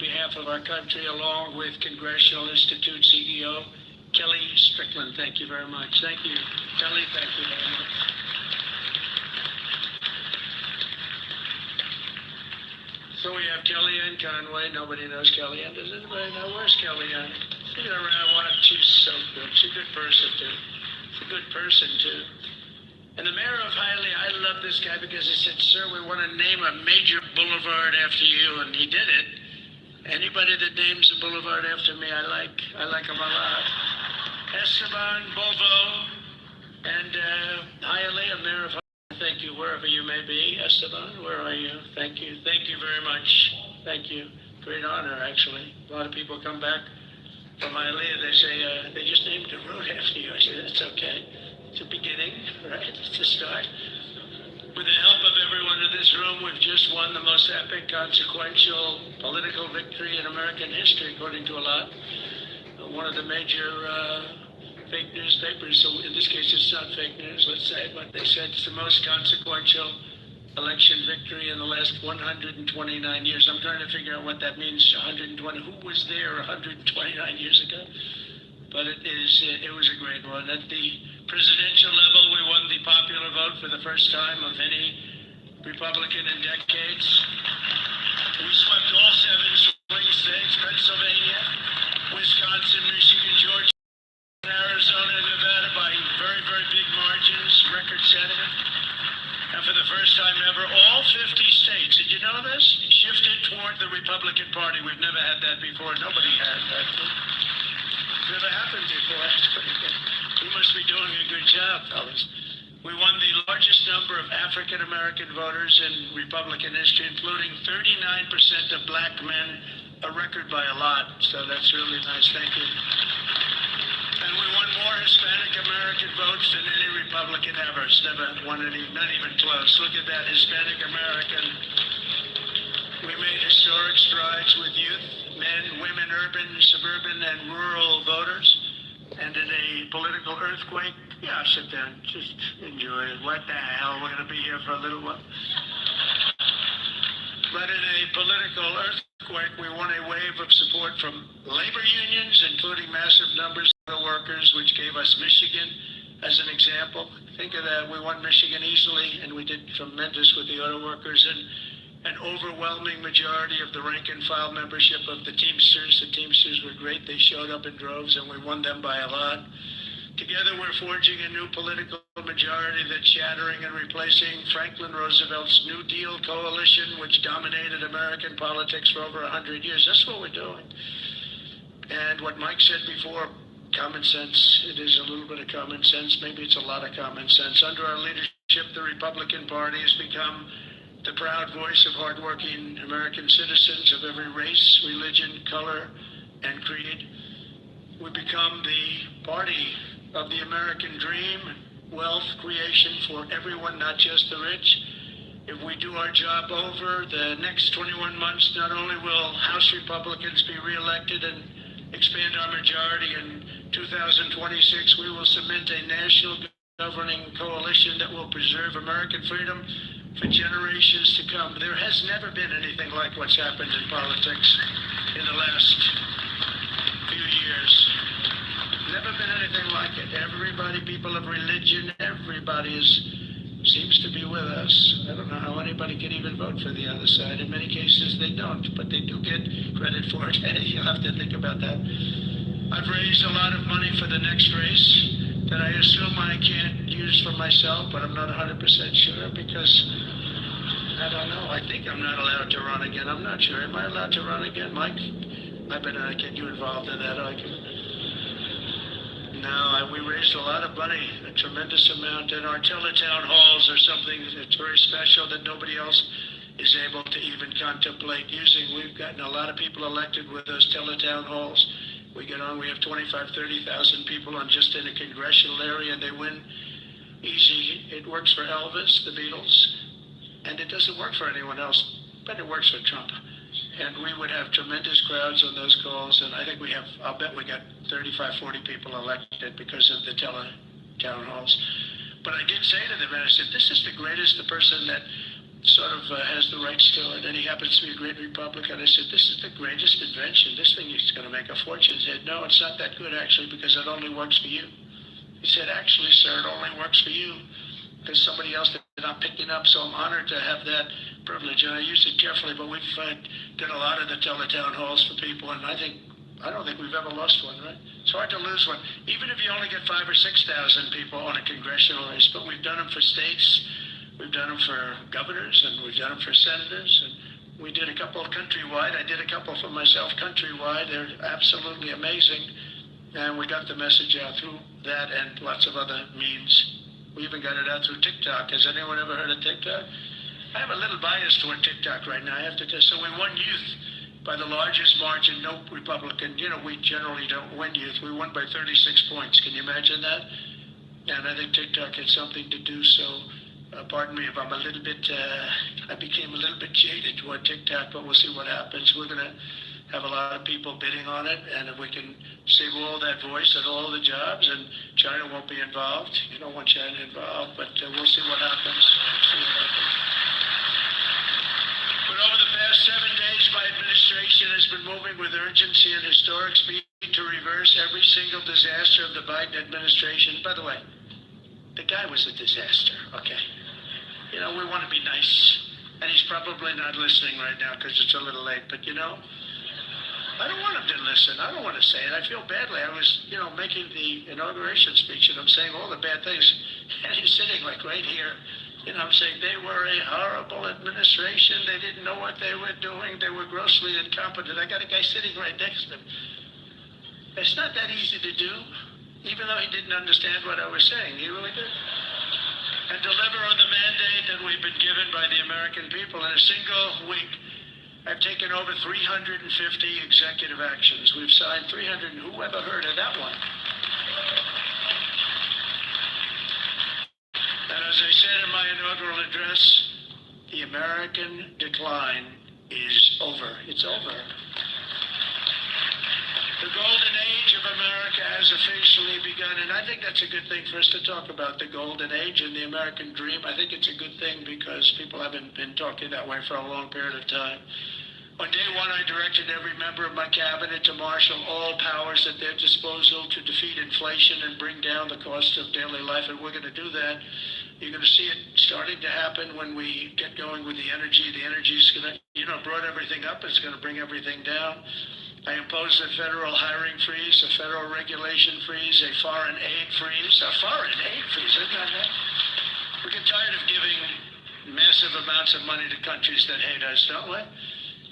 behalf of our country, along with Congressional Institute CEO Kelly Strickland. Thank you very much. Thank you, Kelly. Thank you very much. So we have Kellyanne Conway. Nobody knows Kellyanne. Does anybody know? Where's Kellyanne? See her around. She's so good. She's a good person, too. She's a good person, too. And the mayor of Hialeah, I love this guy because he said, "Sir, we want to name a major boulevard after you," and he did it. Anybody that names a boulevard after me, I like him a lot. Esteban Bovo and Hialeah, mayor of Hialeah, thank you, wherever you may be. Esteban, where are you? Thank you. Thank you very much. Thank you. Great honor, actually. A lot of people come back from Hialeah. They say, they just named a road after you. I say, that's okay. It's a beginning, right? It's a start. With the help of everyone in this room, we've just won the most epic, consequential political victory in American history, according to a lot. One of the major fake newspapers, so in this case it's not fake news, let's say, but they said it's the most consequential election victory in the last 129 years. I'm trying to figure out what that means, 120. Who was there 129 years ago? But it was a great one. At the presidential level, we won the popular vote for the first time of any Republican in decades. We swept all 7 swing states: Pennsylvania, Wisconsin, Michigan, Georgia, Arizona, and Nevada by very, very big margins, record-setting. And for the first time ever, all 50 states, did you know this? Shifted toward the Republican Party. We've never had that before. Nobody had that. Never happened before. That's pretty good. We must be doing a good job, fellas. We won the largest number of African American voters in Republican history, including 39% of black men, a record by a lot. So that's really nice. Thank you. And we won more Hispanic American votes than any Republican ever. It's never won any, not even close. Look at that, Hispanic American. We made historic strides with youth, men, women, urban, suburban, and rural voters. And in a political earthquake, yeah, sit down, just enjoy it. What the hell, we're going to be here for a little while. But in a political earthquake, we won a wave of support from labor unions, including massive numbers of workers, which gave us Michigan as an example. Think of that, we won Michigan easily, and we did tremendous with the auto workers, and an overwhelming majority of the rank and file membership of the Teamsters. The Teamsters were great. They showed up in droves, and we won them by a lot. Together, we're forging a new political majority that's shattering and replacing Franklin Roosevelt's New Deal coalition, which dominated American politics for over 100 years. That's what we're doing. And what Mike said before, common sense. It is a little bit of common sense. Maybe it's a lot of common sense. Under our leadership, the Republican Party has become the proud voice of hardworking American citizens of every race, religion, color, and creed. We become the party of the American dream, wealth creation for everyone, not just the rich. If we do our job over the next 21 months, not only will House Republicans be reelected and expand our majority in 2026, we will cement a national governing coalition that will preserve American freedom for generations to come. There has never been anything like what's happened in politics in the last few years. Never been anything like it. Everybody, people of religion, everybody seems to be with us. I don't know how anybody can even vote for the other side. In many cases, they don't, but they do get credit for it. You'll have to think about that. I've raised a lot of money for the next race that I assume I can't use for myself, but I'm not 100% sure because I don't know. I think I'm not allowed to run again. I'm not sure. Am I allowed to run again, Mike? I better get you involved in that argument. No, we raised a lot of money, a tremendous amount, and our teletown halls are something that's very special that nobody else is able to even contemplate using. We've gotten a lot of people elected with those teletown halls. We get on, we have 25,000, 30,000 people on just in a congressional area, and they win easy. It works for Elvis, the Beatles, and it doesn't work for anyone else, but it works for Trump. And we would have tremendous crowds on those calls, and I think we have, I'll bet we got 35, 40 people elected because of the town halls. But I did say to them, and I said, this is the greatest, the person that sort of has the rights to it, and he happens to be a great Republican. I said, this is the greatest invention. This thing is going to make a fortune. He said, no, it's not that good, actually, because it only works for you. He said, actually, sir, it only works for you because somebody else they're not picking up, so I'm honored to have that privilege, and I use it carefully, but we've done a lot of the teletown halls for people, and I don't think we've ever lost one, right? It's hard to lose one, even if you only get 5,000 or 6,000 people on a congressional race, but we've done them for states, we've done them for governors, and we've done them for senators, and we did a couple countrywide. I did a couple for myself countrywide. They're absolutely amazing, and we got the message out through that and lots of other means. We even got it out through TikTok. Has anyone ever heard of TikTok? I have a little bias toward TikTok right now, I have to tell you. So we won youth by the largest margin. No Republican, we generally don't win youth. We won by 36 points. Can you imagine that? And I think TikTok had something to do so. Pardon me if I'm a little bit, I became a little bit jaded toward TikTok, but we'll see what happens. We're going to have a lot of people bidding on it, and if we can save all that voice and all the jobs, and China won't be involved. You don't want China involved, but we'll see what happens. But over the past 7 days, my administration has been moving with urgency and historic speed to reverse every single disaster of the Biden administration. By the way, the guy was a disaster, okay? We want to be nice, and he's probably not listening right now because it's a little late, but I don't want him to listen. I don't want to say it. I feel badly. I was, making the inauguration speech, and I'm saying all the bad things, and he's sitting like right here. I'm saying they were a horrible administration. They didn't know what they were doing. They were grossly incompetent. I got a guy sitting right next to him. It's not that easy to do, even though he didn't understand what I was saying. He really did. And deliver on the mandate that we've been given by the American people in a single week. I've taken over 350 executive actions. We've signed 300. Who ever heard of that one? And as I said in my inaugural address, the American decline is over. It's over. The golden age of America has officially begun, and I think that's a good thing for us to talk about, the golden age and the American dream. I think it's a good thing because people haven't been talking that way for a long period of time. On day one, I directed every member of my cabinet to marshal all powers at their disposal to defeat inflation and bring down the cost of daily life, and we're going to do that. You're going to see it starting to happen when we get going with the energy. The energy is going to, brought everything up. It's going to bring everything down. I imposed a federal hiring freeze, a federal regulation freeze, a foreign aid freeze. A foreign aid freeze, isn't that right? We get tired of giving massive amounts of money to countries that hate us, don't we?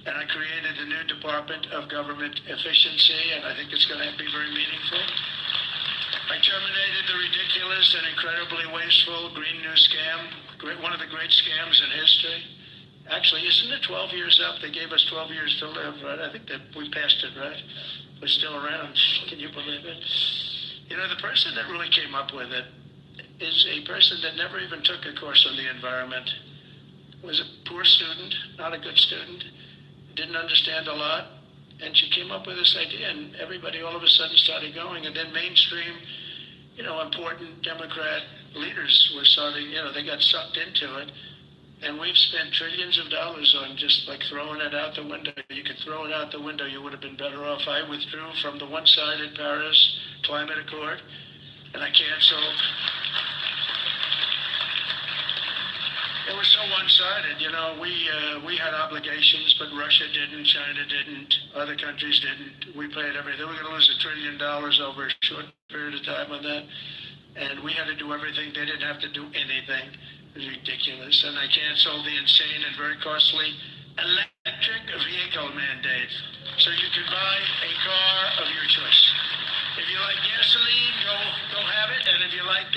And I created a new Department of Government Efficiency, and I think it's going to be very meaningful. I terminated the ridiculous and incredibly wasteful Green New Scam, one of the great scams in history. Actually, isn't it 12 years up? They gave us 12 years to live, right? I think that we passed it, right? We're still around. Can you believe it? The person that really came up with it is a person that never even took a course on the environment. Was a poor student, not a good student, didn't understand a lot, and she came up with this idea, and everybody all of a sudden started going, and then mainstream, important Democrat leaders were starting, they got sucked into it. And we've spent trillions of dollars on just like throwing it out the window. You could throw it out the window, you would have been better off. I withdrew from the one-sided Paris Climate Accord, and I canceled. It was so one-sided, we had obligations, but Russia didn't, China didn't, other countries didn't. We paid everything. We're going to lose $1 trillion over a short period of time on that. And we had to do everything. They didn't have to do anything. It was ridiculous. And I canceled the insane and very costly electric vehicle mandate. So you can buy a car of your choice. If you like gasoline, go have it. And if you like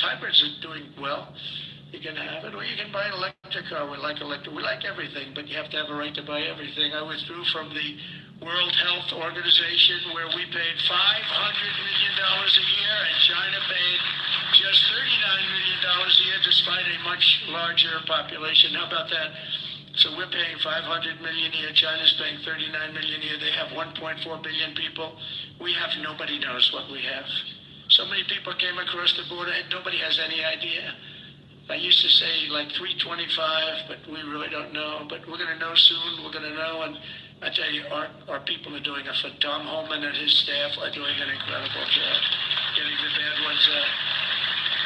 hybrids are doing well. You can have it, or you can buy an electric car. We like everything, but you have to have a right to buy everything. I withdrew from the World Health Organization, where we paid $500 million a year, and China paid just $39 million a year, despite a much larger population. How about that? So we're paying $500 million a year. China's paying $39 million a year. They have 1.4 billion people. We have nobody knows what we have. So many people came across the border, and nobody has any idea. I used to say like 325, but we really don't know. But we're going to know soon. We're going to know. And I tell you, our people are doing Tom Holman and his staff are doing an incredible job getting the bad ones out.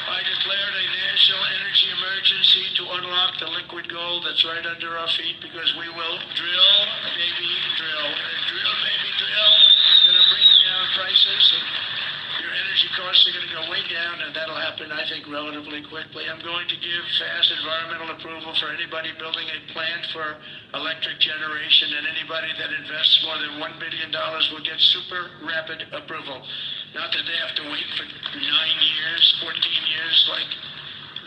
I declared a national energy emergency to unlock the liquid gold that's right under our feet, because we will drill, baby, drill. We're going to drill, baby, drill. Going to bring down prices, and your energy costs are going to go way down, and that'll happen, I think, relatively quickly. I'm going to give fast environmental approval for anybody building a plant for electric generation, and anybody that invests more than $1 billion will get super rapid approval. Not that they have to wait for 9 years, 14 years, like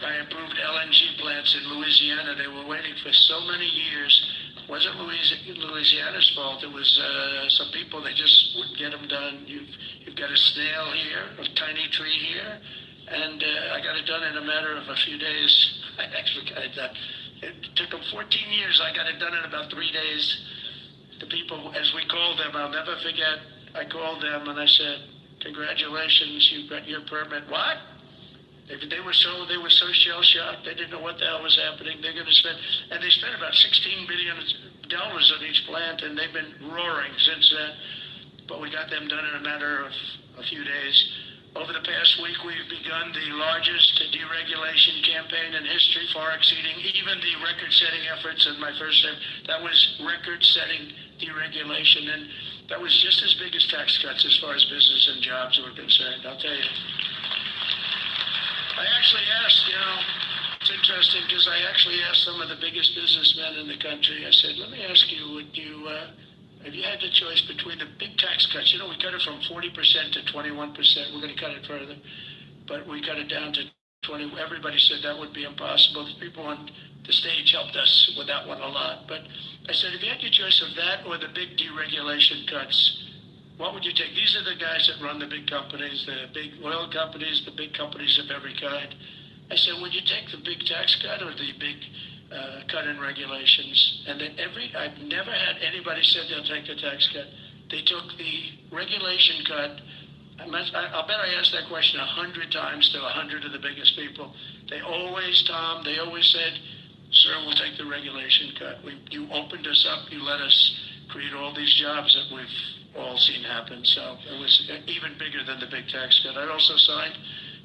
I approved LNG plants in Louisiana. They were waiting for so many years. It wasn't Louisiana's fault. It was some people, they just wouldn't get them done. You've got a snail here, a tiny tree here, and I got it done in a matter of a few days. I actually got it done. It took them 14 years. I got it done in about 3 days. The people, as we called them, I'll never forget, I called them and I said, congratulations, you got your permit. What? They were so shell-shocked. They didn't know what the hell was happening. They're going to spend, and they spent about $16 billion on each plant, and they've been roaring since then. But we got them done in a matter of a few days. Over the past week, we've begun the largest deregulation campaign in history, far exceeding even the record-setting efforts of my first term. That was record-setting deregulation, and that was just as big as tax cuts as far as business and jobs were concerned, I'll tell you. I actually asked, it's interesting because I actually asked some of the biggest businessmen in the country, I said, let me ask you, if you had the choice between the big tax cuts, we cut it from 40% to 21%, we're going to cut it further, but we cut it down to 20, everybody said that would be impossible. The people on the stage helped us with that one a lot, but I said, if you had your choice of that or the big deregulation cuts, what would you take? These are the guys that run the big companies, the big oil companies, the big companies of every kind. I said, would you take the big tax cut or the big cut in regulations? And then I've never had anybody said they'll take the tax cut. They took the regulation cut. I'll bet I asked that question 100 times to 100 of the biggest people. They always said, sir, we'll take the regulation cut. You opened us up. You let us create all these jobs that we've all seen happen. So it was even bigger than the big tax cut. I also signed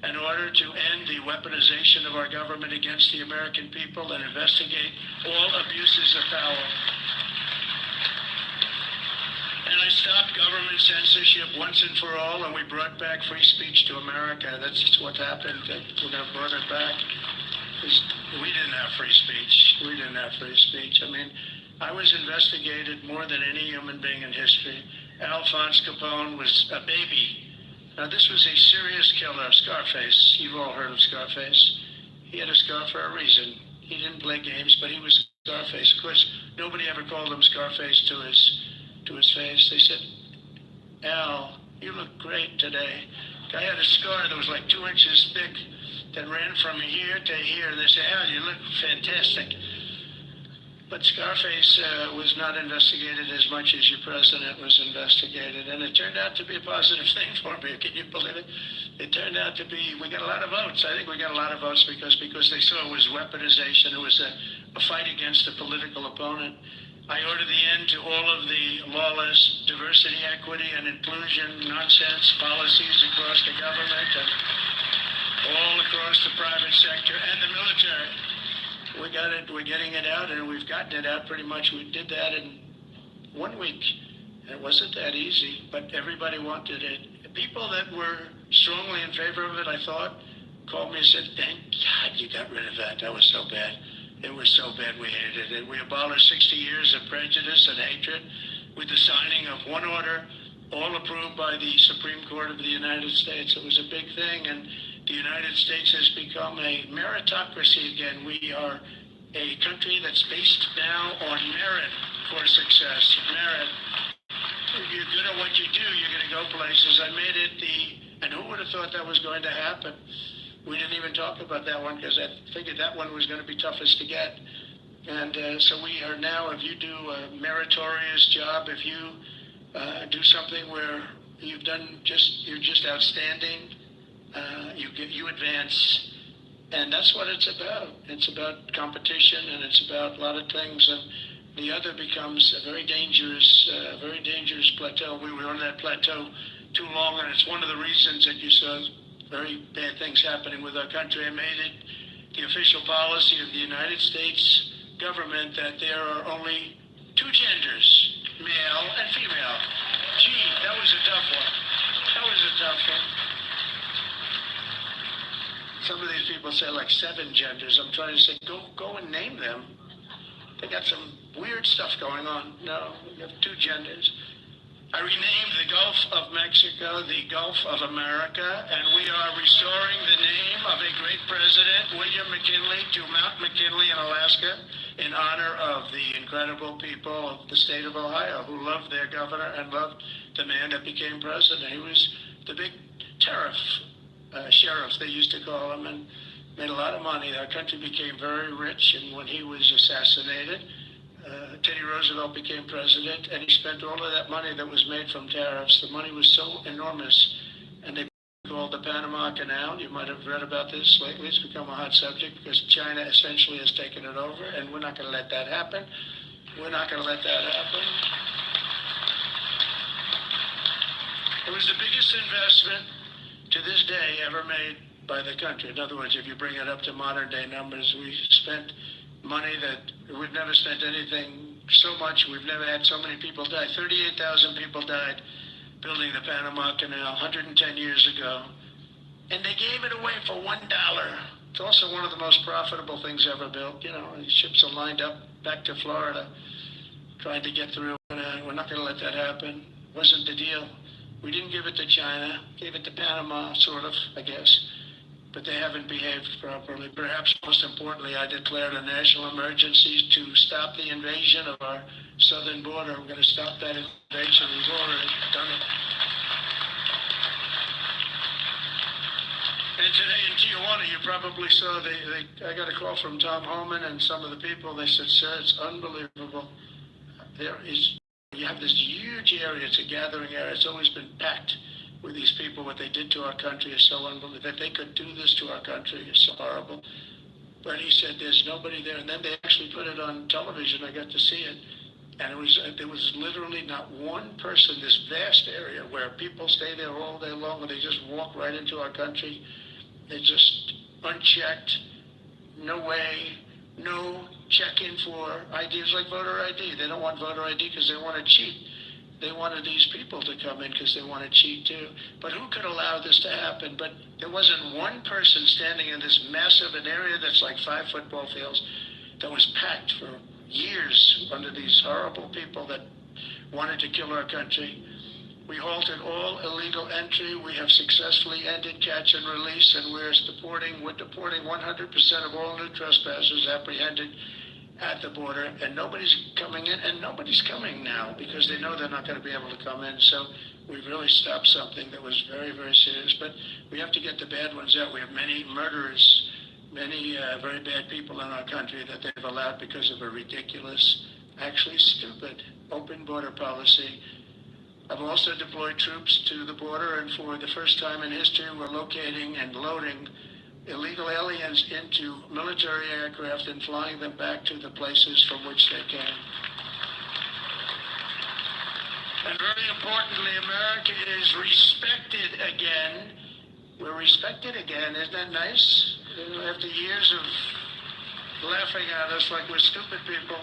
an order to end the weaponization of our government against the American people and investigate all abuses of power. And I stopped government censorship once and for all, and we brought back free speech to America. That's what happened. We never brought it back. We didn't have free speech. I mean, I was investigated more than any human being in history. Alphonse Capone was a baby. Now, this was a serious killer, Scarface. You've all heard of Scarface. He had a scar for a reason. He didn't play games, but he was Scarface. Of course, nobody ever called him Scarface to his face. They said, Al, you look great today. Guy had a scar that was like 2 inches thick that ran from here to here. They said, Al, you look fantastic. But Scarface was not investigated as much as your president was investigated. And it turned out to be a positive thing for me. Can you believe it? It turned out to be, we got a lot of votes. I think we got a lot of votes because they saw it was weaponization. It was a fight against a political opponent. I ordered the end to all of the lawless diversity, equity, and inclusion nonsense policies across the government and all across the private sector and the military. We got it. We're getting it out, and we've gotten it out pretty much. We did that in 1 week. And it wasn't that easy, but everybody wanted it. The people that were strongly in favor of it, I thought, called me and said, thank God you got rid of that. That was so bad. It was so bad we hated it. We abolished 60 years of prejudice and hatred with the signing of one order, all approved by the Supreme Court of the United States. It was a big thing, and the United States has become a meritocracy again. We are a country that's based now on merit for success. Merit. If you're good at what you do, you're going to go places. I made it and who would have thought that was going to happen? We didn't even talk about that one because I figured that one was going to be toughest to get. And so we are now, if you do a meritorious job, if you do something where you're just outstanding, you advance. And that's what it's about. It's about competition, and it's about a lot of things. And the other becomes a very dangerous plateau. We were on that plateau too long, and it's one of the reasons that you saw very bad things happening with our country. I made it the official policy of the United States government that there are only two genders, male and female. Gee, that was a tough one. That was a tough one. Some of these people say like 7 genders. I'm trying to say, go and name them. They got some weird stuff going on. No, we have 2 genders. I renamed the Gulf of Mexico the Gulf of America, and we are restoring the name of a great president, William McKinley, to Mount McKinley in Alaska in honor of the incredible people of the state of Ohio who loved their governor and loved the man that became president. He was the big tariff sheriff, they used to call him, and made a lot of money. Our country became very rich, and when he was assassinated, Teddy Roosevelt became president, and he spent all of that money that was made from tariffs. The money was so enormous, and they called the Panama Canal. You might have read about this lately. It's become a hot subject because China essentially has taken it over, and we're not going to let that happen. We're not going to let that happen. It was the biggest investment to this day ever made by the country. In other words, if you bring it up to modern day numbers, we spent money that we've never spent anything so much. We've never had so many people die. 38,000 people died building the Panama Canal 110 years ago. And they gave it away for $1. It's also one of the most profitable things ever built. You know, these ships are lined up back to Florida trying to get through. We're not going to let that happen. Wasn't the deal. We didn't give it to China. Gave it to Panama, sort of, I guess. But they haven't behaved properly. Perhaps most importantly, I declared a national emergency to stop the invasion of our southern border. We're going to stop that invasion. We've already done it. And today in Tijuana, you probably saw, I got a call from Tom Homan and some of the people. They said, sir, it's unbelievable. You have this huge area. It's a gathering area. It's always been packed with these people. What they did to our country is so unbelievable. That they could do this to our country is so horrible. But he said there's nobody there. And then they actually put it on television. I got to see it. And there was literally not one person, this vast area where people stay there all day long and they just walk right into our country. They just unchecked, no way, no check-in for IDs like voter ID. They don't want voter ID because they want to cheat. They wanted these people to come in because they want to cheat too. But who could allow this to happen? But there wasn't one person standing in this massive, an area that's like 5 football fields, that was packed for years under these horrible people that wanted to kill our country. We halted all illegal entry. We have successfully ended catch and release, and we're deporting 100% of all new trespassers apprehended at the border, and nobody's coming in, and nobody's coming now because they know they're not going to be able to come in. So we've really stopped something that was very, very serious. But we have to get the bad ones out. We have many murderers, many very bad people in our country that they've allowed because of a ridiculous, actually stupid, open border policy. I've also deployed troops to the border, and for the first time in history, we're locating and loading illegal aliens into military aircraft and flying them back to the places from which they came. And very importantly, America is respected again. We're respected again. Isn't that nice? After years of laughing at us like we're stupid people.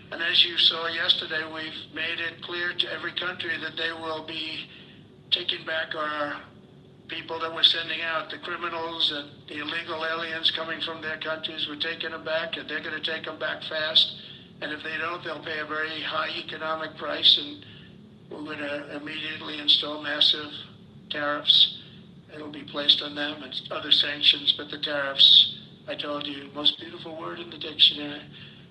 And as you saw yesterday, we've made it clear to every country that they will be taking back our people that we're sending out, the criminals and the illegal aliens coming from their countries. We're taking them back, and they're going to take them back fast. And if they don't, they'll pay a very high economic price, and we're going to immediately install massive tariffs. It'll be placed on them and other sanctions, but the tariffs, I told you, most beautiful word in the dictionary.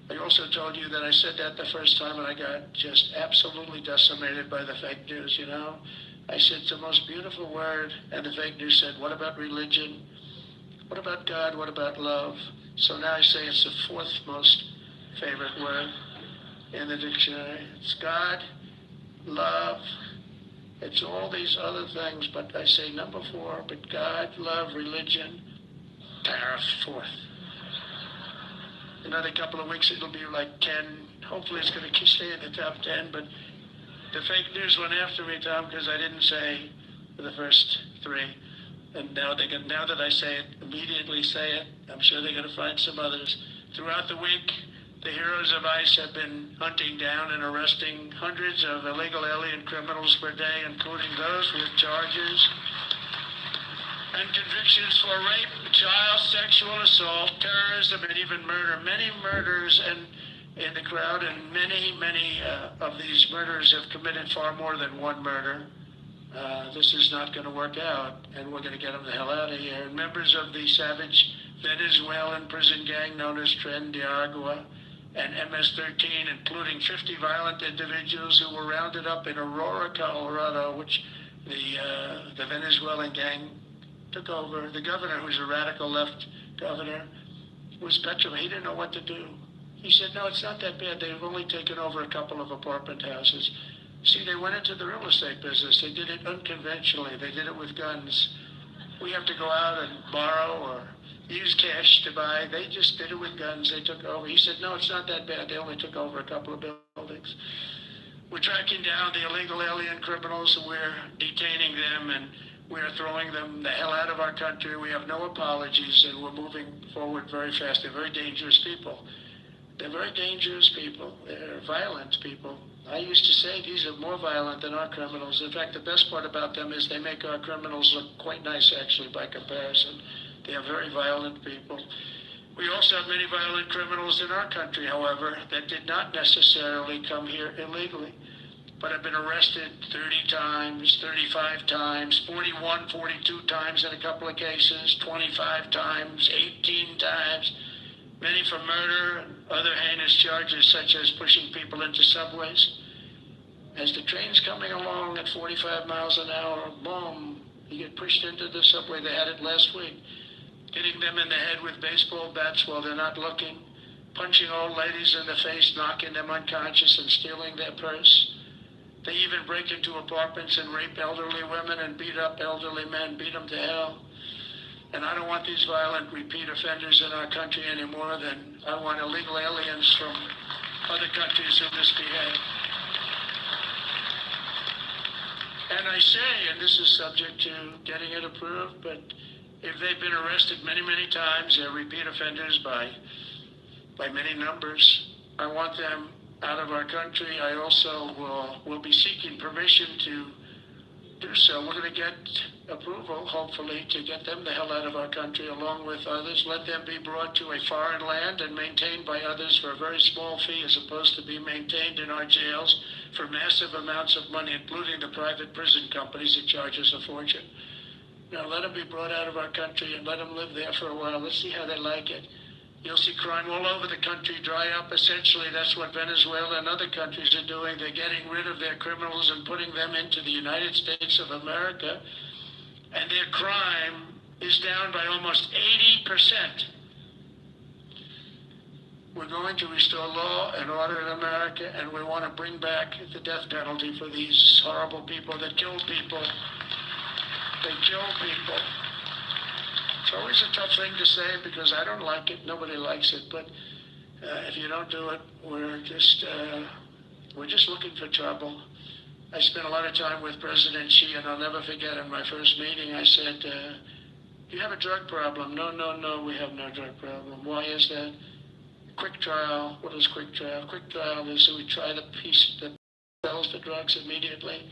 I also told you that I said that the first time, and I got just absolutely decimated by the fake news, you know. I said it's the most beautiful word, and the fake news said, what about religion? What about God? What about love? So now I say it's the 4th most favorite word in the dictionary. It's God, love, it's all these other things, but I say number 4, but God, love, religion, tariff forth. Another couple of weeks it'll be like 10. Hopefully it's going to stay in the top 10, but the fake news went after me, Tom, because I didn't say the first three. And now that I say it, immediately say it, I'm sure they're going to find some others. Throughout the week, the heroes of ICE have been hunting down and arresting hundreds of illegal alien criminals per day, including those with charges and convictions for rape, child sexual assault, terrorism, and even murder. Many murders in the crowd, and many of these murderers have committed far more than one murder. This is not going to work out, and we're going to get them the hell out of here. And members of the savage Venezuelan prison gang known as Tren de Agua and MS-13, including 50 violent individuals who were rounded up in Aurora, Colorado, which the Venezuelan gang took over. The governor, who's a radical left governor, was petrified. He didn't know what to do. He said, no, it's not that bad. They've only taken over a couple of apartment houses. See, they went into the real estate business. They did it unconventionally. They did it with guns. We have to go out and borrow or use cash to buy. They just did it with guns. They took over. He said, no, it's not that bad. They only took over a couple of buildings. We're tracking down the illegal alien criminals, and we're detaining them, and we're throwing them the hell out of our country. We have no apologies, and we're moving forward very fast. They're very dangerous people. They're very dangerous people. They're violent people. I used to say these are more violent than our criminals. In fact, the best part about them is they make our criminals look quite nice, actually, by comparison. They are very violent people. We also have many violent criminals in our country, however, that did not necessarily come here illegally, but have been arrested 30 times, 35 times, 41, 42 times in a couple of cases, 25 times, 18 times, many for murder and other heinous charges such as pushing people into subways. As the train's coming along at 45 miles an hour, boom, you get pushed into the subway. They had it last week. Hitting them in the head with baseball bats while they're not looking, punching old ladies in the face, knocking them unconscious and stealing their purse. They even break into apartments and rape elderly women and beat up elderly men, beat them to hell. And I don't want these violent repeat offenders in our country any more than I want illegal aliens from other countries who misbehave. And I say, and this is subject to getting it approved, but if they've been arrested many, many times, they're repeat offenders by many numbers, I want them out of our country. I also will be seeking permission to do so. We're going to get approval, hopefully, to get them the hell out of our country along with others. Let them be brought to a foreign land and maintained by others for a very small fee as opposed to be maintained in our jails for massive amounts of money, including the private prison companies that charge us a fortune. Now, let them be brought out of our country and let them live there for a while. Let's see how they like it. You'll see crime all over the country dry up. Essentially, that's what Venezuela and other countries are doing. They're getting rid of their criminals and putting them into the United States of America. And their crime is down by almost 80%. We're going to restore law and order in America, and we want to bring back the death penalty for these horrible people that kill people. They kill people. It's always a tough thing to say because I don't like it. Nobody likes it. But if you don't do it, we're just looking for trouble. I spent a lot of time with President Xi, and I'll never forget in my first meeting, I said, you have a drug problem. No, we have no drug problem. Why is that? Quick trial. What is quick trial? Quick trial is we try the piece that sells the drugs immediately.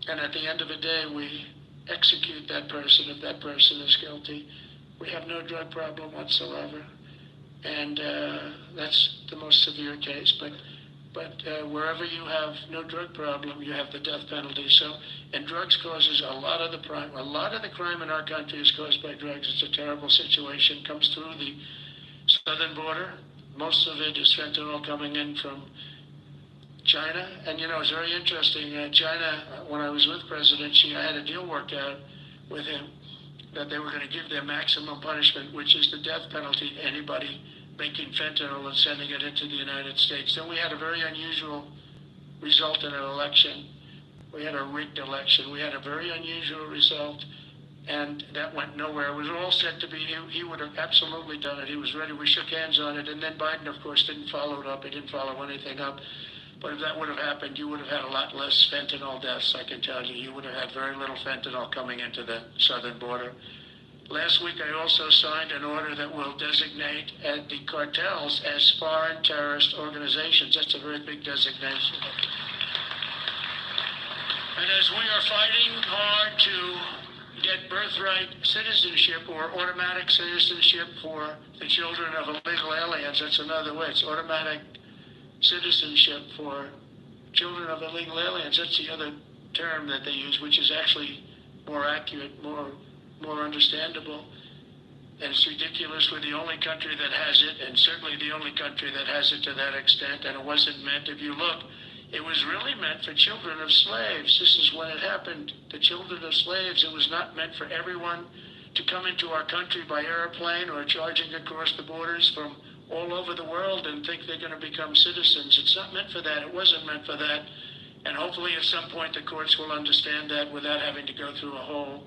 And at the end of the day, we execute that person if that person is guilty. We have no drug problem whatsoever, and that's the most severe case. But wherever you have no drug problem, you have the death penalty. So, and drugs causes a lot of the crime. A lot of the crime in our country is caused by drugs. It's a terrible situation. Comes through the southern border. Most of it is fentanyl coming in from China, and it's very interesting. China, when I was with President Xi, I had a deal worked out with him that they were going to give their maximum punishment, which is the death penalty to anybody making fentanyl and sending it into the United States. Then we had a very unusual result in an election. We had a rigged election. We had a very unusual result. and that went nowhere. It was all set to be, he would have absolutely done it. He was ready. We shook hands on it, and then Biden, of course, didn't follow it up. He didn't follow anything up. But if that would have happened, you would have had a lot less fentanyl deaths, I can tell you. You would have had very little fentanyl coming into the southern border. Last week, I also signed an order that will designate the cartels as foreign terrorist organizations. That's a very big designation. And as we are fighting hard to get birthright citizenship or automatic citizenship for the children of illegal aliens, that's another way. It's automatic citizenship for children of illegal aliens. That's the other term that they use, which is actually more accurate, more understandable. And it's ridiculous. We're the only country that has it, and certainly the only country that has it to that extent. And it wasn't meant, if you look, it was really meant for children of slaves. This is when it happened. The children of slaves, it was not meant for everyone to come into our country by airplane or charging across the borders from all over the world and think they're going to become citizens. It's not meant for that. It wasn't meant for that. And hopefully at some point the courts will understand that without having to go through a whole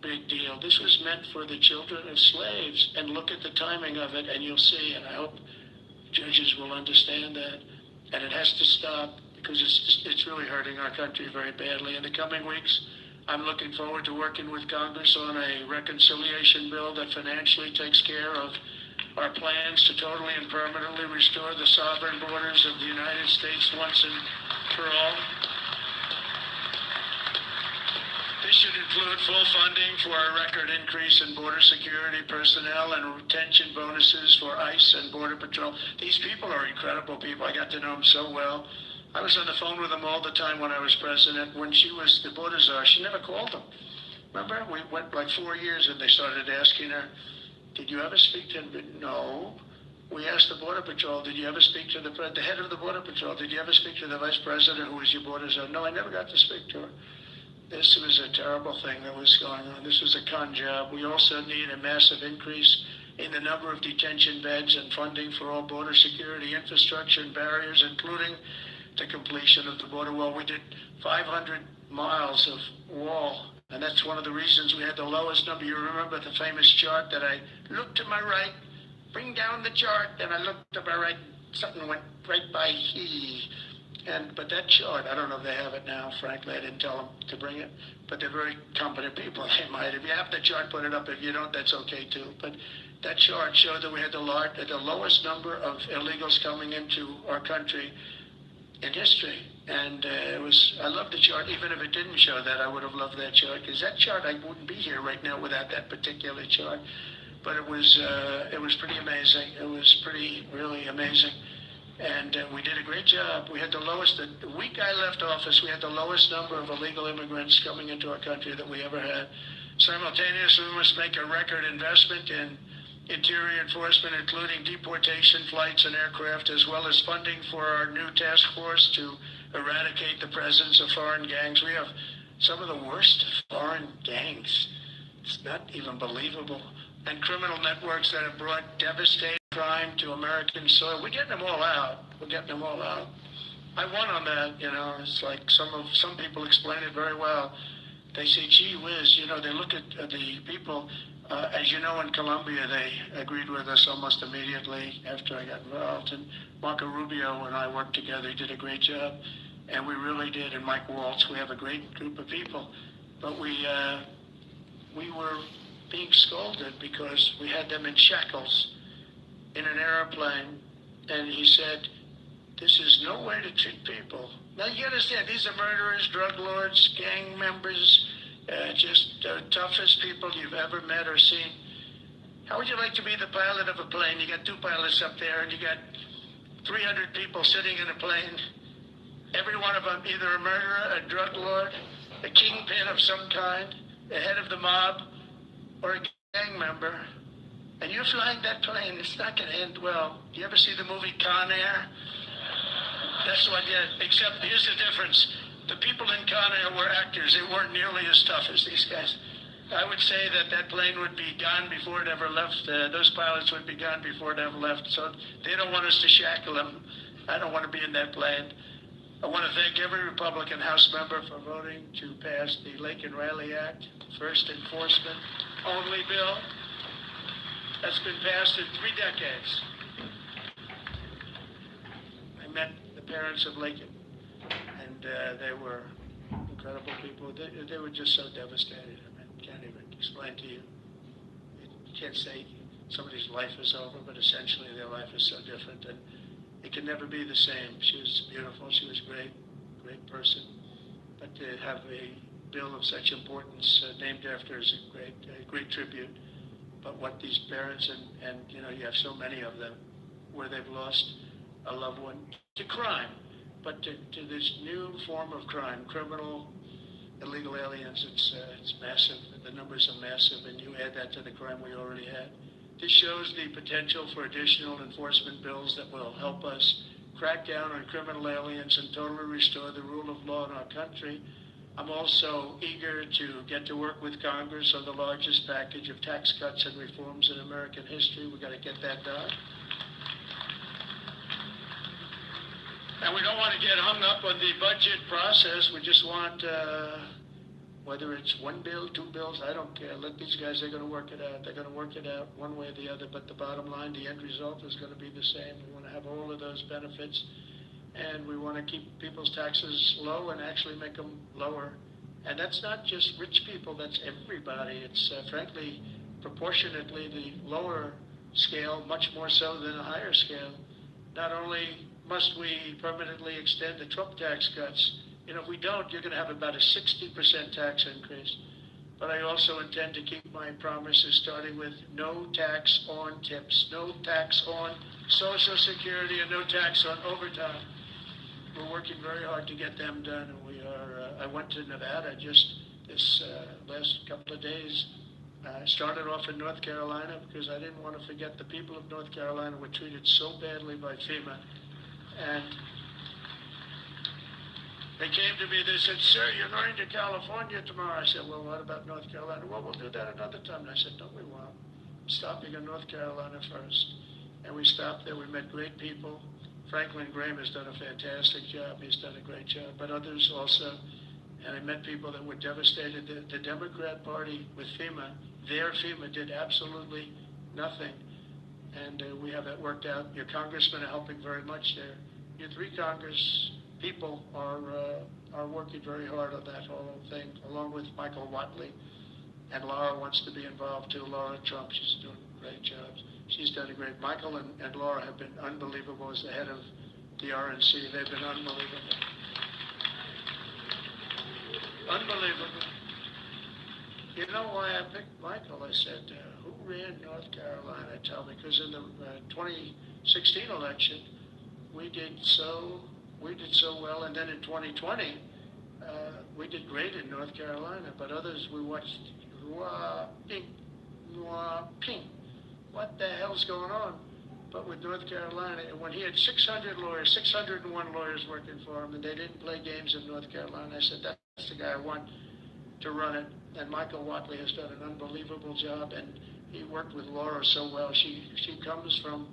big deal. This was meant for the children of slaves. And look at the timing of it, and you'll see, and I hope judges will understand that. And it has to stop, because it's really hurting our country very badly. In the coming weeks, I'm looking forward to working with Congress on a reconciliation bill that financially takes care of our plans to totally and permanently restore the sovereign borders of the United States once and for all. This should include full funding for a record increase in border security personnel and retention bonuses for ICE and Border Patrol. These people are incredible people. I got to know them so well. I was on the phone with them all the time when I was president. When she was the border czar, she never called them. Remember, we went like 4 years and they started asking her, did you ever speak to him? No. We asked the Border Patrol, did you ever speak to the head of the Border Patrol? Did you ever speak to the vice president who was your border czar? No, I never got to speak to her. This was a terrible thing that was going on. This was a con job. We also need a massive increase in the number of detention beds and funding for all border security infrastructure and barriers, including the completion of the border wall. We did 500 miles of wall, and that's one of the reasons we had the lowest number. You remember the famous chart that I looked to my right, bring down the chart, and I looked to my right, something went right by he. But that chart, I don't know if they have it now, frankly, I didn't tell them to bring it, but they're very competent people. They might. If you have the chart, put it up. If you don't, that's okay too. But that chart showed that we had the lowest number of illegals coming into our country in history. And I love the chart. Even if it didn't show that, I would have loved that chart, because that chart, I wouldn't be here right now without that particular chart. But it was pretty amazing. It was pretty, really amazing. And we did a great job. We had the lowest, the week I left office, we had the lowest number of illegal immigrants coming into our country that we ever had. Simultaneously, we must make a record investment in interior enforcement, including deportation flights and aircraft, as well as funding for our new task force to eradicate the presence of foreign gangs. We have some of the worst foreign gangs. It's not even believable. And criminal networks that have brought devastating crime to American soil. We're getting them all out. We're getting them all out. I won on that, It's like some people explain it very well. They say, gee whiz, they look at the people. As you know, in Colombia, they agreed with us almost immediately after I got involved. And Marco Rubio and I worked together. He did a great job. And we really did. And Mike Waltz, we have a great group of people. But we were being scolded because we had them in shackles in an airplane, and he said, this is no way to treat people. Now you understand, these are murderers, drug lords, gang members, just toughest people you've ever met or seen. How would you like to be the pilot of a plane? You got two pilots up there, and you got 300 people sitting in a plane, every one of them either a murderer, a drug lord, a kingpin of some kind, the head of the mob, or a gang member, and you're flying that plane. It's not going to end well. You ever see the movie Con Air? That's what, except here's the difference. The people in Con Air were actors. They weren't nearly as tough as these guys. I would say that plane would be gone before it ever left. Those pilots would be gone before it ever left. So they don't want us to shackle them. I don't want to be in that plane. I want to thank every Republican House member for voting to pass the Lake and Riley Act, first enforcement only bill that's been passed in 3 decades. I met the parents of Laken, and they were incredible people. They were just so devastated. I mean, can't even explain to you. You can't say somebody's life is over, but essentially their life is so different, and it can never be the same. She was beautiful. She was great, great person. But to have a bill of such importance named after her is a great tribute. But what these parents, and you know, you have so many of them, where they've lost a loved one to crime, but to this new form of crime, criminal, illegal aliens. It's massive. The numbers are massive, and you add that to the crime we already had. This shows the potential for additional enforcement bills that will help us crack down on criminal aliens and totally restore the rule of law in our country. I'm also eager to get to work with Congress on the largest package of tax cuts and reforms in American history. We've got to get that done. And we don't want to get hung up on the budget process. We just want, whether it's one bill, 2 bills, I don't care. Let these guys, they're going to work it out. They're going to work it out one way or the other. But the bottom line, the end result is going to be the same. We want to have all of those benefits. And we want to keep people's taxes low and actually make them lower. And that's not just rich people, that's everybody. It's frankly, proportionately the lower scale, much more so than a higher scale. Not only must we permanently extend the Trump tax cuts, you know, if we don't, you're going to have about a 60% tax increase. But I also intend to keep my promises, starting with no tax on tips, no tax on Social Security, and no tax on overtime. We're working very hard to get them done, and we are. I went to Nevada just this last couple of days. I started off in North Carolina because I didn't want to forget the people of North Carolina were treated so badly by FEMA. And they came to me, they said, "Sir, you're going to California tomorrow." I said, "Well, what about North Carolina?" "Well, we'll do that another time." And I said, "No, we won't. Stopping in North Carolina first." And we stopped there. We met great people. Franklin Graham has done a fantastic job. He's done a great job, but others also. And I met people that were devastated. The Democrat Party with FEMA, their FEMA did absolutely nothing. And we have that worked out. Your congressmen are helping very much there. Your 3 Congress people are working very hard on that whole thing, along with Michael Watley. And Laura wants to be involved too. Laura Trump, she's doing great jobs. She's done a great. Michael and Laura have been unbelievable as the head of the RNC. They've been unbelievable. Unbelievable. You know why I picked Michael? I said, who ran North Carolina? Tell me, because in the 2016 election, we did so well, and then in 2020, we did great in North Carolina, but others we watched, ping. What the hell's going on? But with North Carolina, when he had 600 lawyers, 601 lawyers working for him, and they didn't play games in North Carolina, I said, that's the guy I want to run it. And Michael Watley has done an unbelievable job, and he worked with Laura so well. She comes from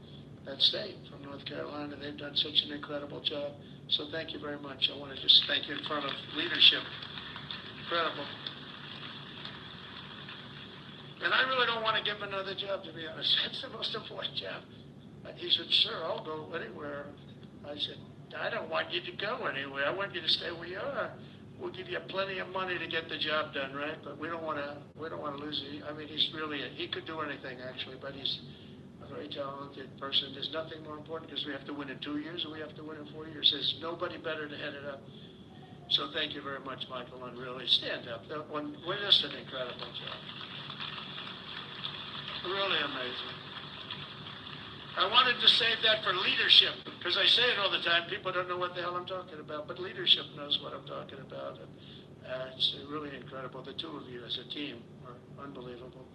that state, from North Carolina. They've done such an incredible job. So thank you very much. I want to just thank you in front of leadership. Incredible. And I really don't want to give him another job, to be honest. That's the most important job. He said, "Sir, I'll go anywhere." I said, "I don't want you to go anywhere. I want you to stay where you are. We'll give you plenty of money to get the job done, right? But we don't want to lose you." I mean, he could do anything actually, but he's a very talented person. There's nothing more important because we have to win in 2 years or we have to win in 4 years. There's nobody better to head it up. So thank you very much, Michael, and really stand up. We're just an incredible job. Really amazing. I wanted to save that for leadership, because I say it all the time. People don't know what the hell I'm talking about, but leadership knows what I'm talking about. And, it's really incredible. The 2 of you as a team are unbelievable.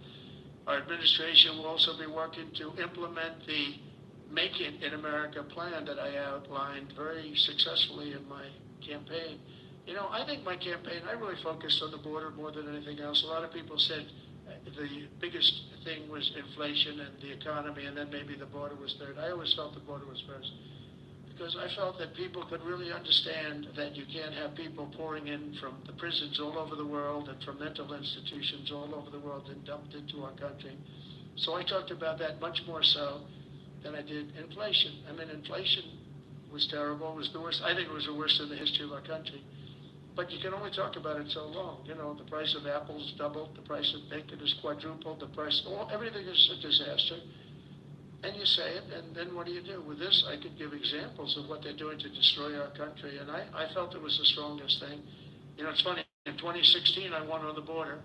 Our administration will also be working to implement the Make It in America plan that I outlined very successfully in my campaign. You know, I think my campaign, I really focused on the border more than anything else. A lot of people said the biggest thing was inflation and the economy, and then maybe the border was third. I always felt the border was first. because I felt that people could really understand that you can't have people pouring in from the prisons all over the world and from mental institutions all over the world and dumped into our country. So I talked about that much more so than I did inflation. I mean, inflation was terrible, was the worst. I think it was the worst in the history of our country. But you can only talk about it so long. You know, the price of apples doubled, the price of bacon is quadrupled, everything is a disaster. And you say it, and then what do you do? With this, I could give examples of what they're doing to destroy our country, and I felt it was the strongest thing. You know, it's funny, in 2016, I won on the border.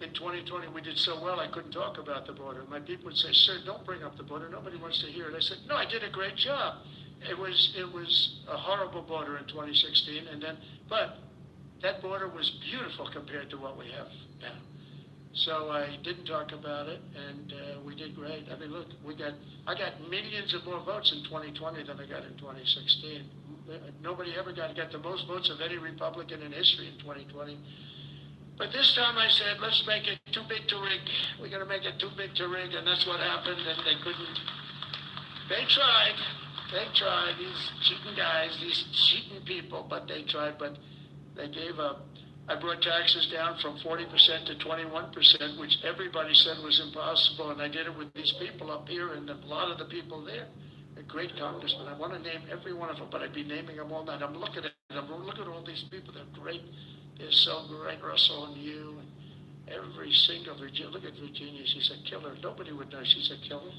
In 2020, we did so well, I couldn't talk about the border. My people would say, sir, don't bring up the border. Nobody wants to hear it. I said, no, I did a great job. It was a horrible border in 2016, but that border was beautiful compared to what we have now. So I didn't talk about it, and we did great. I mean, look, I got millions of more votes in 2020 than I got in 2016. Nobody ever got the most votes of any Republican in history in 2020. But this time I said, let's make it too big to rig. We're going to make it too big to rig, and that's what happened, and they couldn't. They tried, these cheating guys, these cheating people, but they tried, but they gave up. I brought taxes down from 40% to 21%, which everybody said was impossible, and I did it with these people up here and a lot of the people there. A great congressman. I want to name every one of them, but I'd be naming them all night. I'm looking at all these people. They're great. They're so great, Russell and you, and every single Virginia. Look at Virginia. She's a killer. Nobody would know she's a killer.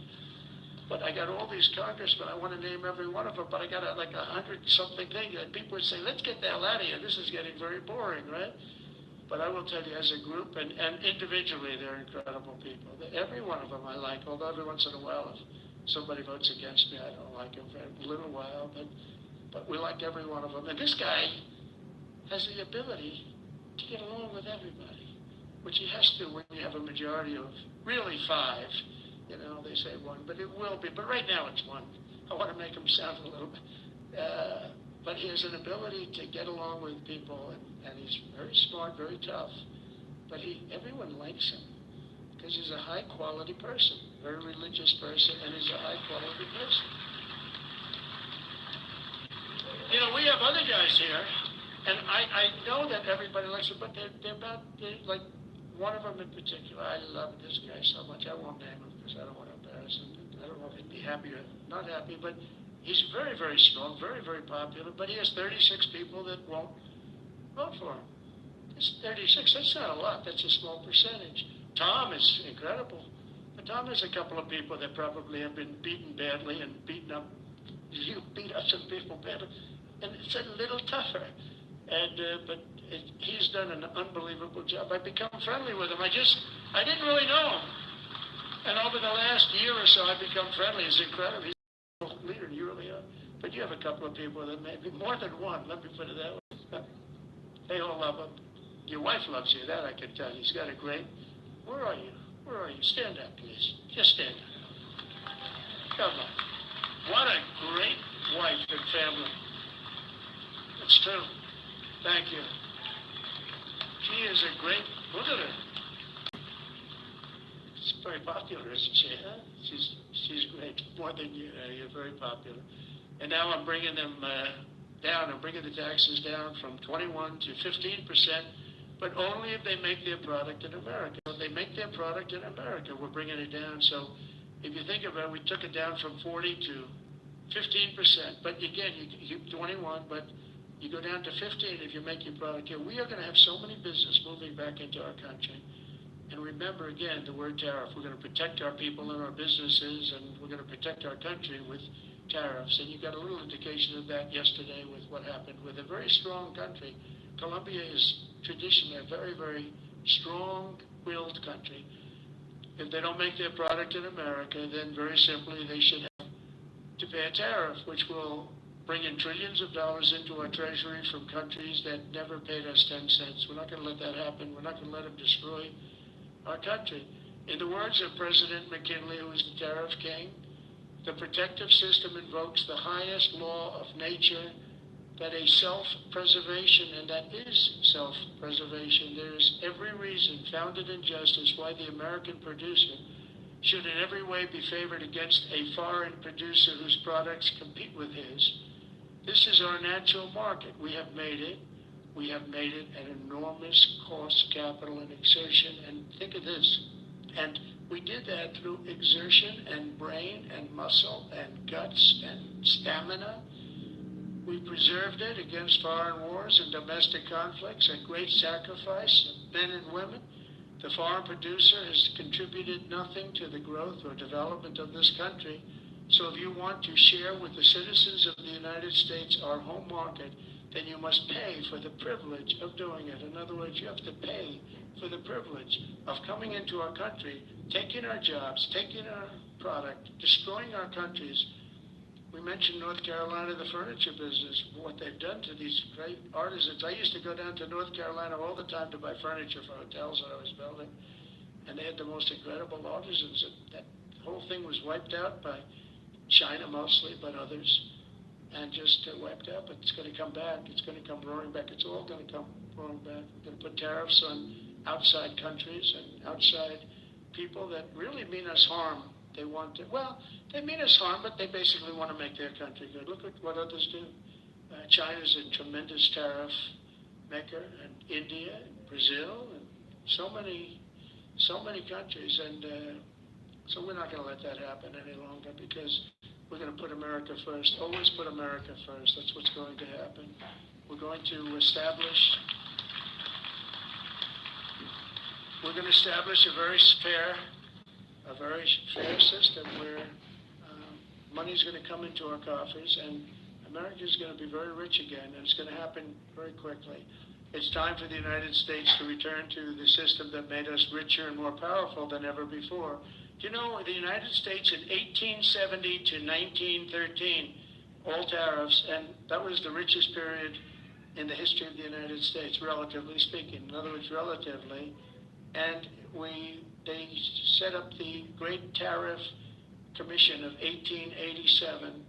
But I got all these congressmen. I want to name every one of them, but I got like 100-something things. And people would say, let's get the hell out of here. This is getting very boring, right? But I will tell you, as a group and individually, they're incredible people. Every one of them I like, although every once in a while, if somebody votes against me, I don't like him for a little while, but we like every one of them. And this guy has the ability to get along with everybody, which he has to when you have a majority of really 5. You know, they say 1, but it will be. But right now it's 1. I want to make him sound a little bit. But he has an ability to get along with people, and he's very smart, very tough. But everyone likes him because he's a high-quality person, very religious person, and he's a high-quality person. You know, we have other guys here, and I know that everybody likes him, but they're like one of them in particular. I love this guy so much. I won't name him because I don't want to embarrass him. I don't know if he'd be happy or not happy, but he's very, very strong, very, very popular, but he has 36 people that won't vote for him. It's 36. That's not a lot. That's a small percentage. Tom is incredible. But Tom has a couple of people that probably have been beaten badly and beaten up. You beat up some people badly. And it's a little tougher. But he's done an unbelievable job. I've become friendly with him. I didn't really know him. And over the last year or so, I've become friendly. He's incredible. He's a leader, and you really are. But you have a couple of people that maybe more than one, let me put it that way. They all love him. Your wife loves you, that I can tell you. He's got a great, where are you? Where are you? Stand up, please. Just stand up. Come on. What a great wife and family. It's true. Thank you. She is a great, look at her. She's very popular, isn't she? Huh? She's great. More than you. You're very popular. And now I'm bringing them down. I'm bringing the taxes down from 21 to 15%, but only if they make their product in America. If they make their product in America, we're bringing it down. So if you think about it, we took it down from 40 to 15%. But again, you 21, but you go down to 15 if you make your product here. We are going to have so many business moving back into our country. And remember, again, the word tariff. We're going to protect our people and our businesses, and we're going to protect our country with tariffs. And you got a little indication of that yesterday with what happened with a very strong country. Colombia is traditionally a very, very strong-willed country. If they don't make their product in America, then very simply they should have to pay a tariff, which will bring in trillions of dollars into our treasury from countries that never paid us 10 cents. We're not going to let that happen. We're not going to let them destroy our country. In the words of President McKinley, who is the tariff king, the protective system invokes the highest law of nature, that a self-preservation, and that is self-preservation. There is every reason, founded in justice, why the American producer should in every way be favored against a foreign producer whose products compete with his. This is our natural market. We have made it. We have made it an enormous cost, capital, and exertion. And think of this. And we did that through exertion and brain and muscle and guts and stamina. We preserved it against foreign wars and domestic conflicts at great sacrifice of men and women. The foreign producer has contributed nothing to the growth or development of this country. So if you want to share with the citizens of the United States our home market, then you must pay for the privilege of doing it. In other words, you have to pay for the privilege of coming into our country, taking our jobs, taking our product, destroying our countries. We mentioned North Carolina, the furniture business, what they've done to these great artisans. I used to go down to North Carolina all the time to buy furniture for hotels that I was building, and they had the most incredible artisans. That whole thing was wiped out by China mostly, but others, and just wiped out. But it's going to come back. It's going to come roaring back. It's all going to come roaring back. We're going to put tariffs on outside countries and outside people that really mean us harm. They want to, well, they mean us harm, but they basically want to make their country good. Look at what others do. China's a tremendous tariff maker, and India, and Brazil, and so many countries. And so we're not going to let that happen any longer, because we're going to put America first. Always put America first. That's what's going to happen. We're going to establish a very fair system where money's going to come into our coffers, and America's going to be very rich again, and it's going to happen very quickly. It's time for the United States to return to the system that made us richer and more powerful than ever before. Do you know, the United States in 1870 to 1913, all tariffs, and that was the richest period in the history of the United States, relatively speaking. In other words, relatively. And they set up the Great Tariff Commission of 1887,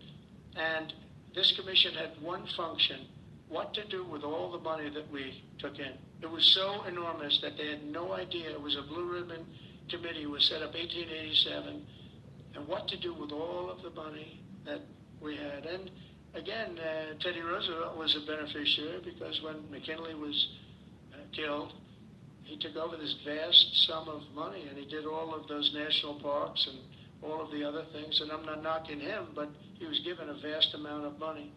and this commission had one function: what to do with all the money that we took in. It was so enormous that they had no idea. It was a blue ribbon committee. Was set up 1887, and what to do with all of the money that we had. And again, Teddy Roosevelt was a beneficiary, because when McKinley was killed, he took over this vast sum of money, and he did all of those national parks and all of the other things. And I'm not knocking him, but he was given a vast amount of money,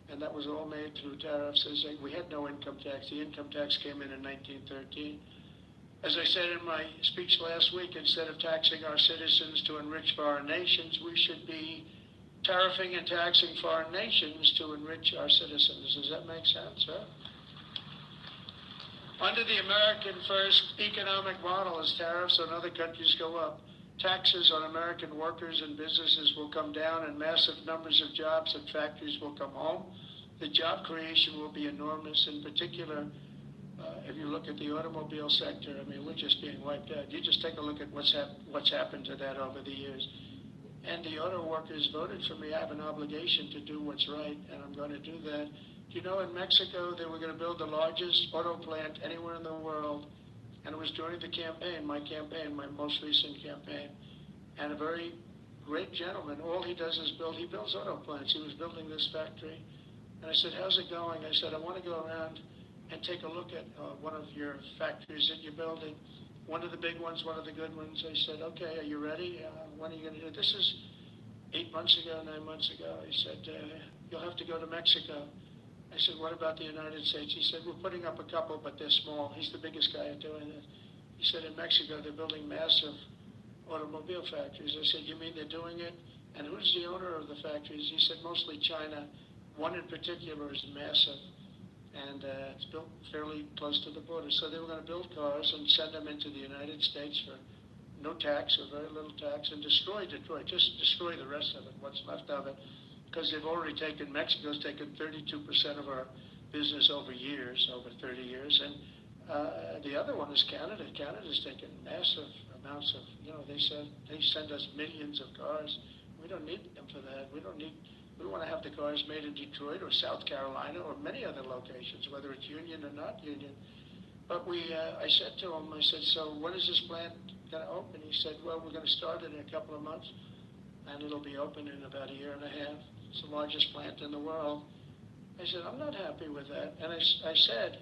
and that was all made through tariffs. We had no income tax. The income tax came in 1913. As I said in my speech last week, instead of taxing our citizens to enrich foreign nations, we should be tariffing and taxing foreign nations to enrich our citizens. Does that make sense, huh? Under the American First economic model, as tariffs on other countries go up, taxes on American workers and businesses will come down, and massive numbers of jobs and factories will come home. The job creation will be enormous. In particular, if you look at the automobile sector, I mean, we're just being wiped out. You just take a look at what's happened to that over the years. And the auto workers voted for me. I have an obligation to do what's right, and I'm going to do that. You know, in Mexico, they were going to build the largest auto plant anywhere in the world, and it was during the campaign, my most recent campaign. And a very great gentleman, all he does is he builds auto plants. He was building this factory. And I said, how's it going? I said, I want to go around and take a look at one of your factories that you're building, one of the big ones, one of the good ones. I said, okay, are you ready? When are you going to do it? This is 9 months ago. He said, you'll have to go to Mexico. I said, what about the United States? He said, we're putting up a couple, but they're small. He's the biggest guy at doing it. He said, in Mexico, they're building massive automobile factories. I said, you mean they're doing it? And who's the owner of the factories? He said, mostly China. One in particular is massive, and it's built fairly close to the border. So they were going to build cars and send them into the United States for no tax or very little tax, and destroy Detroit, just destroy the rest of it, what's left of it. Because they've already Mexico's taken 32% of our business over 30 years. And the other one is Canada. Canada's taken massive amounts of, they send us millions of cars. We don't need them for that. We want to have the cars made in Detroit or South Carolina or many other locations, whether it's union or not union. But I said to him, so when is this plant going to open? He said, well, we're going to start it in a couple of months, and it'll be open in about a year and a half. It's the largest plant in the world. I said, I'm not happy with that. And I said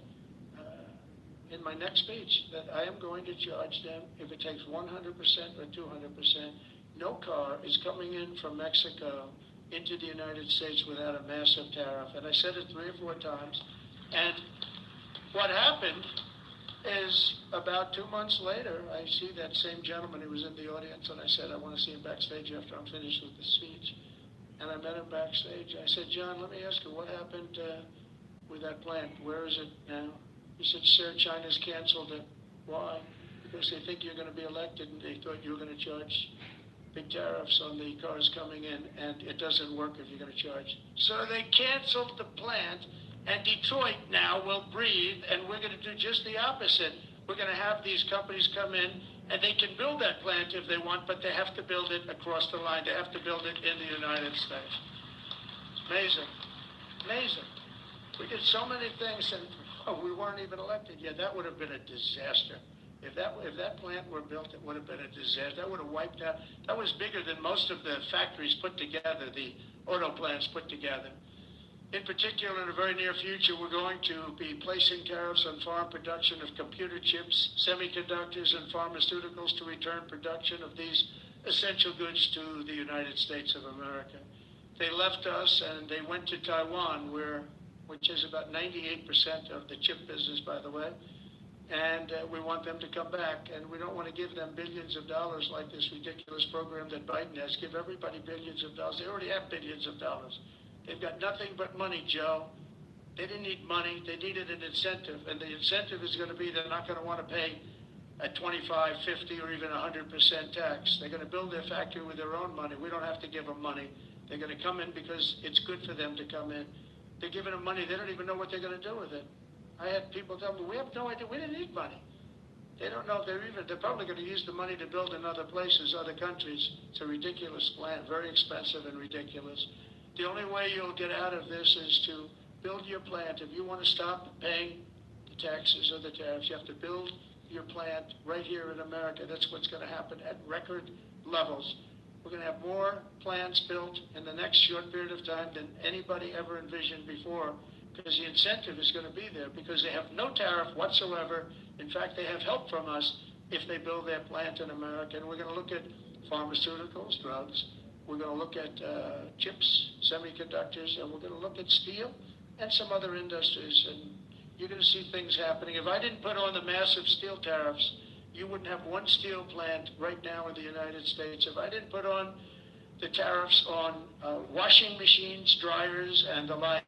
in my next speech that I am going to charge them if it takes 100% or 200%. No car is coming in from Mexico into the United States without a massive tariff. And I said it 3 or 4 times. And what happened is about 2 months later, I see that same gentleman who was in the audience, and I said, I want to see him backstage after I'm finished with the speech. And I met him backstage. I said, John, let me ask you, what happened with that plant? Where is it now? He said, sir, China's canceled it. Why? Because they think you're going to be elected, and they thought you were going to charge big tariffs on the cars coming in, and it doesn't work if you're going to charge. So they canceled the plant, and Detroit now will breathe, and we're going to do just the opposite. We're going to have these companies come in, and they can build that plant if they want, but they have to build it across the line. They have to build it in the United States. Amazing. Amazing. We did so many things, and we weren't even elected yet. That would have been a disaster. If that plant were built, it would have been a disaster. That would have wiped out. That was bigger than most of the factories put together, the auto plants put together. In particular, in the very near future, we're going to be placing tariffs on foreign production of computer chips, semiconductors, and pharmaceuticals to return production of these essential goods to the United States of America. They left us and they went to Taiwan, which is about 98% of the chip business, by the way. And we want them to come back, and we don't want to give them billions of dollars like this ridiculous program that Biden has. Give everybody billions of dollars. They already have billions of dollars. They've got nothing but money, Joe. They didn't need money. They needed an incentive, and the incentive is going to be they're not going to want to pay a 25, 50, or even 100% tax. They're going to build their factory with their own money. We don't have to give them money. They're going to come in because it's good for them to come in. They're giving them money. They don't even know what they're going to do with it. I had people tell me, we have no idea. We didn't need money. They don't know if they're probably going to use the money to build in other places, other countries. It's a ridiculous plan, very expensive and ridiculous. The only way you'll get out of this is to build your plant. If you want to stop paying the taxes or the tariffs, you have to build your plant right here in America. That's what's going to happen at record levels. We're going to have more plants built in the next short period of time than anybody ever envisioned before, because the incentive is going to be there, because they have no tariff whatsoever. In fact, they have help from us if they build their plant in America. And we're going to look at pharmaceuticals, drugs. We're going to look at chips, semiconductors, and we're going to look at steel and some other industries. And you're going to see things happening. If I didn't put on the massive steel tariffs, you wouldn't have one steel plant right now in the United States. If I didn't put on the tariffs on washing machines, dryers, and the like,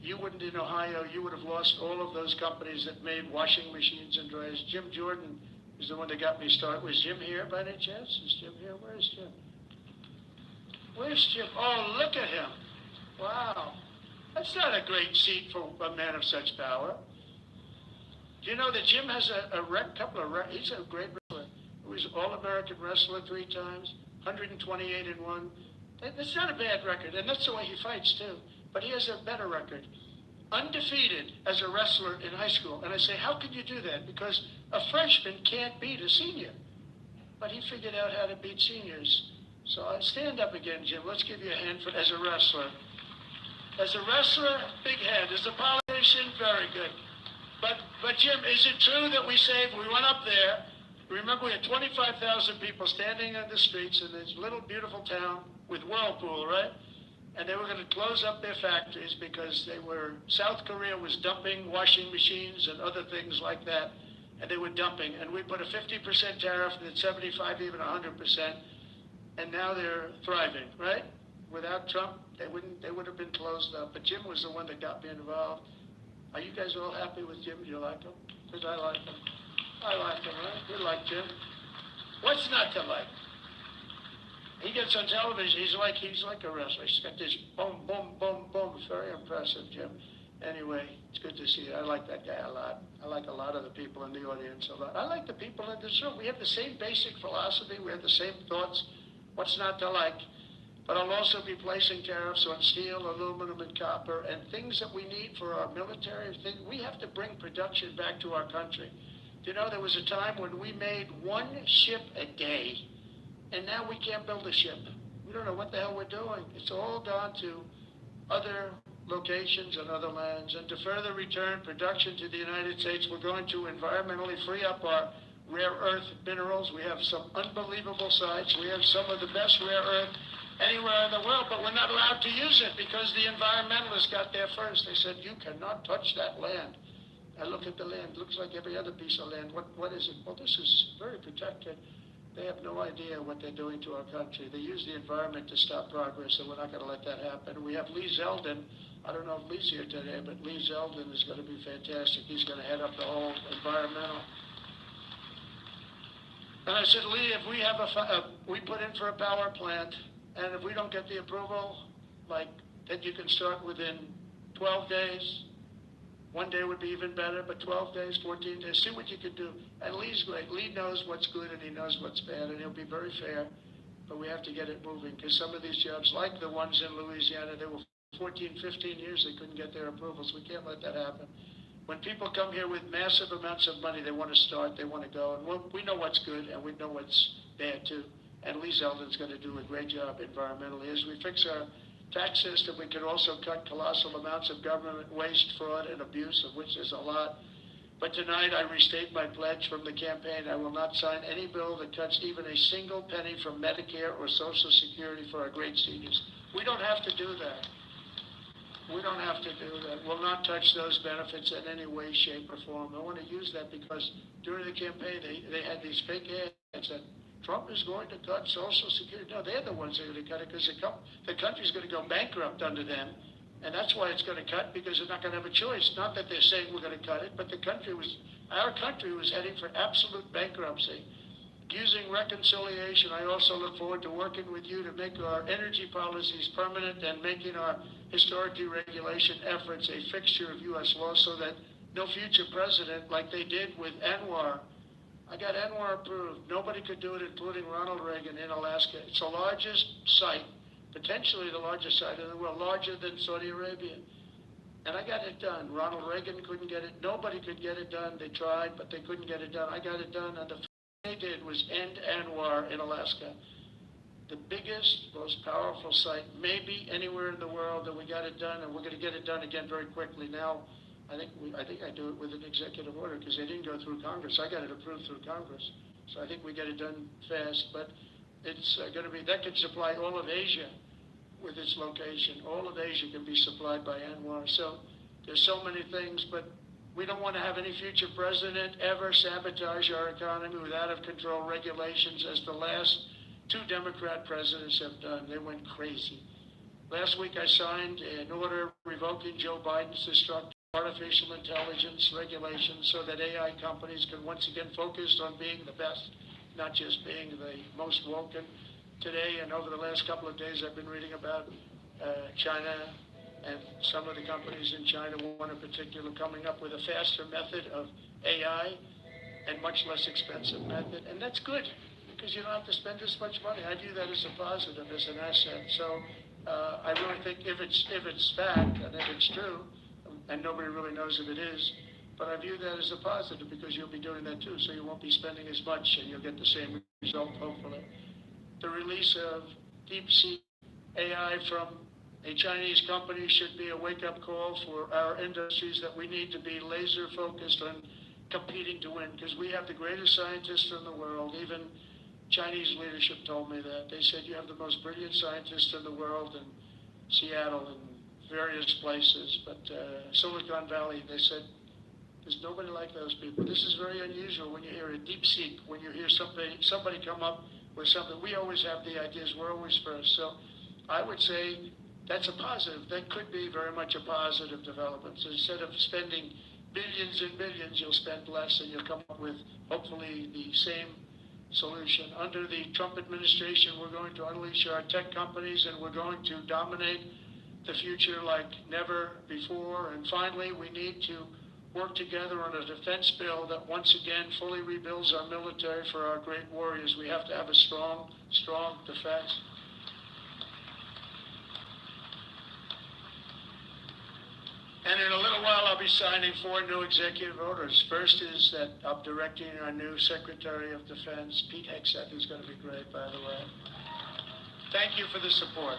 you wouldn't, in Ohio, you would have lost all of those companies that made washing machines and dryers. Jim Jordan is the one that got me started. Was Jim here by any chance? Is Jim here? Where is Jim? Where's Jim? Oh, look at him. Wow. That's not a great seat for a man of such power. Do you know that Jim has he's a great wrestler. He was All-American wrestler 3 times, 128-1. That's not a bad record, and that's the way he fights, too. But he has a better record. Undefeated as a wrestler in high school. And I say, how can you do that? Because a freshman can't beat a senior. But he figured out how to beat seniors. So stand up again, Jim. Let's give you a hand as a wrestler. As a wrestler, big hand. As a politician, very good. But Jim, is it true that we went up there, remember we had 25,000 people standing on the streets in this little beautiful town with Whirlpool, right? And they were going to close up their factories because South Korea was dumping washing machines and other things like that, and they were dumping. And we put a 50% tariff, and then 75, even 100%, and now they're thriving, right? Without Trump, they would have been closed up. But Jim was the one that got me involved. Are you guys all happy with Jim? Do you like him? Because I like him. I like him, right? You like Jim. What's not to like? He gets on television, he's like a wrestler. He's got this boom, boom, boom, boom. It's very impressive, Jim. Anyway, it's good to see you. I like that guy a lot. I like a lot of the people in the audience a lot. I like the people in this room. We have the same basic philosophy. We have the same thoughts. What's not to like? But I'll also be placing tariffs on steel, aluminum, and copper, and things that we need for our military. We have to bring production back to our country. You know, there was a time when we made 1 ship a day, and now we can't build a ship. We don't know what the hell we're doing. It's all down to other locations and other lands. And to further return production to the United States, we're going to environmentally free up our rare earth minerals. We have some unbelievable sites. We have some of the best rare earth anywhere in the world, but we're not allowed to use it because the environmentalists got there first. They said, you cannot touch that land. I look at the land, looks like every other piece of land. What is it? Well, this is very protected. They have no idea what they're doing to our country. They use the environment to stop progress, and we're not going to let that happen. We have Lee Zeldin. I don't know if Lee's here today, but Lee Zeldin is going to be fantastic. He's going to head up the whole environmental. And I said, Lee, if we have we put in for a power plant, and if we don't get the approval, then you can start within 12 days. One day would be even better, but 12 days, 14 days, see what you can do. And Lee's great. Lee knows what's good and he knows what's bad, and he'll be very fair, but we have to get it moving, because some of these jobs, like the ones in Louisiana, they were 14, 15 years, they couldn't get their approvals. We can't let that happen. When people come here with massive amounts of money, they want to start, they want to go, and we know what's good and we know what's bad too. And Lee Zeldin's going to do a great job environmentally. As we fix our tax system, we can also cut colossal amounts of government waste, fraud, and abuse, of which there's a lot. But tonight, I restate my pledge from the campaign. I will not sign any bill that cuts even a single penny from Medicare or Social Security for our great seniors. We don't have to do that. We don't have to do that. We'll not touch those benefits in any way, shape, or form. I want to use that because during the campaign, they had these fake ads that Trump is going to cut Social Security. No, they're the ones that are going to cut it, because the country's going to go bankrupt under them. And that's why it's going to cut, because they're not going to have a choice. Not that they're saying we're going to cut it, but our country was heading for absolute bankruptcy. Using reconciliation, I also look forward to working with you to make our energy policies permanent and making our historic deregulation efforts a fixture of U.S. law, so that no future president, like they did with Anwar. I got Anwar approved. Nobody could do it, including Ronald Reagan in Alaska. It's the largest site, potentially the largest site in the world, larger than Saudi Arabia. And I got it done. Ronald Reagan couldn't get it. Nobody could get it done. They tried, but they couldn't get it done. I got it done, and the first thing they did was end Anwar in Alaska. The biggest, most powerful site, maybe anywhere in the world, that we got it done, and we're going to get it done again very quickly. Now, I think I do it with an executive order, because they didn't go through Congress. I got it approved through Congress. So I think we get it done fast, but it's going to be, that could supply all of Asia with its location. All of Asia can be supplied by Anwar. So there's so many things, but we don't want to have any future president ever sabotage our economy with out-of-control regulations, as the last two Democrat presidents have done. They went crazy. Last week I signed an order revoking Joe Biden's destructive artificial intelligence regulations, so that AI companies can once again focus on being the best, not just being the most woken. Today and over the last couple of days, I've been reading about China, and some of the companies in China, one in particular, coming up with a faster method of AI and much less expensive method. And that's good, because you don't have to spend as much money. I view that as a positive, as an asset. So I really think if it's fact and if it's true, and nobody really knows if it is, but I view that as a positive, because you'll be doing that too, so you won't be spending as much and you'll get the same result, hopefully. The release of deep-sea AI from a Chinese company should be a wake-up call for our industries, that we need to be laser-focused on competing to win, because we have the greatest scientists in the world. Even Chinese leadership told me that. They said, you have the most brilliant scientists in the world in Seattle and various places, but Silicon Valley, they said, there's nobody like those people. This is very unusual when you hear a deep seek, when you hear somebody come up with something. We always have the ideas, we're always first. So I would say that's a positive. That could be very much a positive development. So instead of spending billions and billions, you'll spend less, and you'll come up with hopefully the same solution. Under the Trump administration, we're going to unleash our tech companies, and we're going to dominate the future like never before. And finally, we need to work together on a defense bill that once again fully rebuilds our military for our great warriors. We have to have a strong, strong defense. And in a little while, I'll be signing 4 new executive orders. First is that I'm directing our new Secretary of Defense, Pete Hegseth, who's going to be great, by the way. Thank you for the support.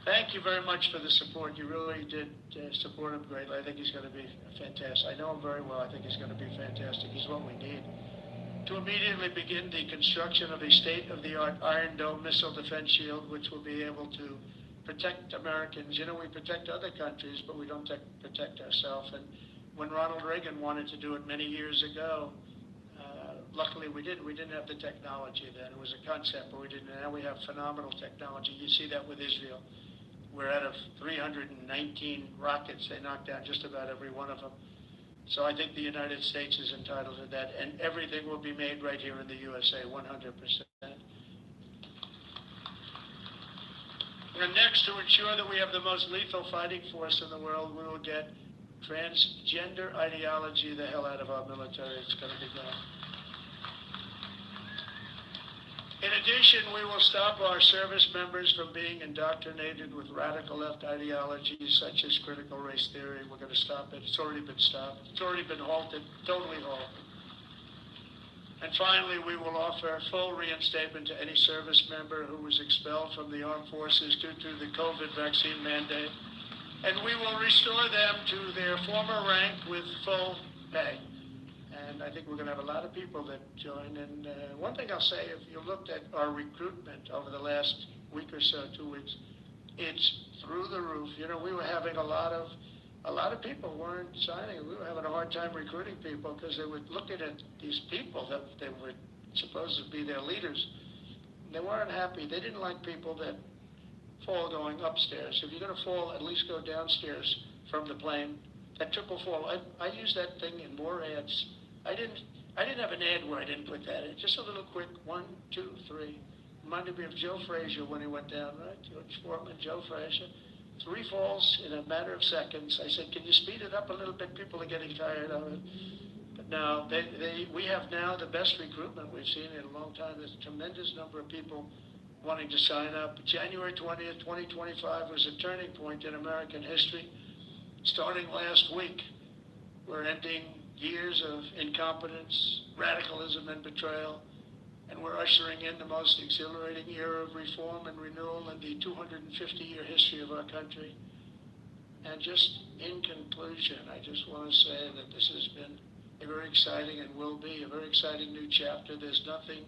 Thank you very much for the support. You really did support him greatly. I think he's going to be fantastic. I know him very well. I think he's going to be fantastic. He's what we need to immediately begin the construction of a state-of-the-art Iron Dome missile defense shield, which will be able to protect Americans. You know, we protect other countries, but we don't protect ourselves. And when Ronald Reagan wanted to do it many years ago, luckily we didn't. We didn't have the technology then. It was a concept, but we didn't. Now we have phenomenal technology. You see that with Israel. We're out of 319 rockets. They knocked down just about every one of them. So I think the United States is entitled to that, and everything will be made right here in the USA, 100%. And next, to ensure that we have the most lethal fighting force in the world, we will get transgender ideology the hell out of our military. It's going to be gone. In addition, we will stop our service members from being indoctrinated with radical left ideologies such as critical race theory. We're going to stop it. It's already been stopped. It's already been halted, totally halted. And finally, we will offer full reinstatement to any service member who was expelled from the armed forces due to the COVID vaccine mandate. And we will restore them to their former rank with full pay. And I think we're going to have a lot of people that join. And one thing I'll say, if you looked at our recruitment over the last week or so, 2 weeks, it's through the roof. You know, we were having a lot of people weren't signing. We were having a hard time recruiting people because they were looking at these people that they were supposed to be their leaders. They weren't happy. They didn't like people that fall going upstairs. If you're going to fall, at least go downstairs from the plane. That triple fall. I used that thing in more ads. I didn't have an ad where I didn't put that in. Just a little quick 1, 2, 3. Reminded me of Joe Frazier when he went down, right? George Foreman, Joe Frazier. 3 falls in a matter of seconds. I said, can you speed it up a little bit? People are getting tired of it. But no, we have now the best recruitment we've seen in a long time. There's a tremendous number of people wanting to sign up. January 20th, 2025 was a turning point in American history. Starting last week, we're ending years of incompetence, radicalism, and betrayal, and we're ushering in the most exhilarating era of reform and renewal in the 250-year history of our country. And just in conclusion, I just want to say that this has been a very exciting and will be a very exciting new chapter. There's nothing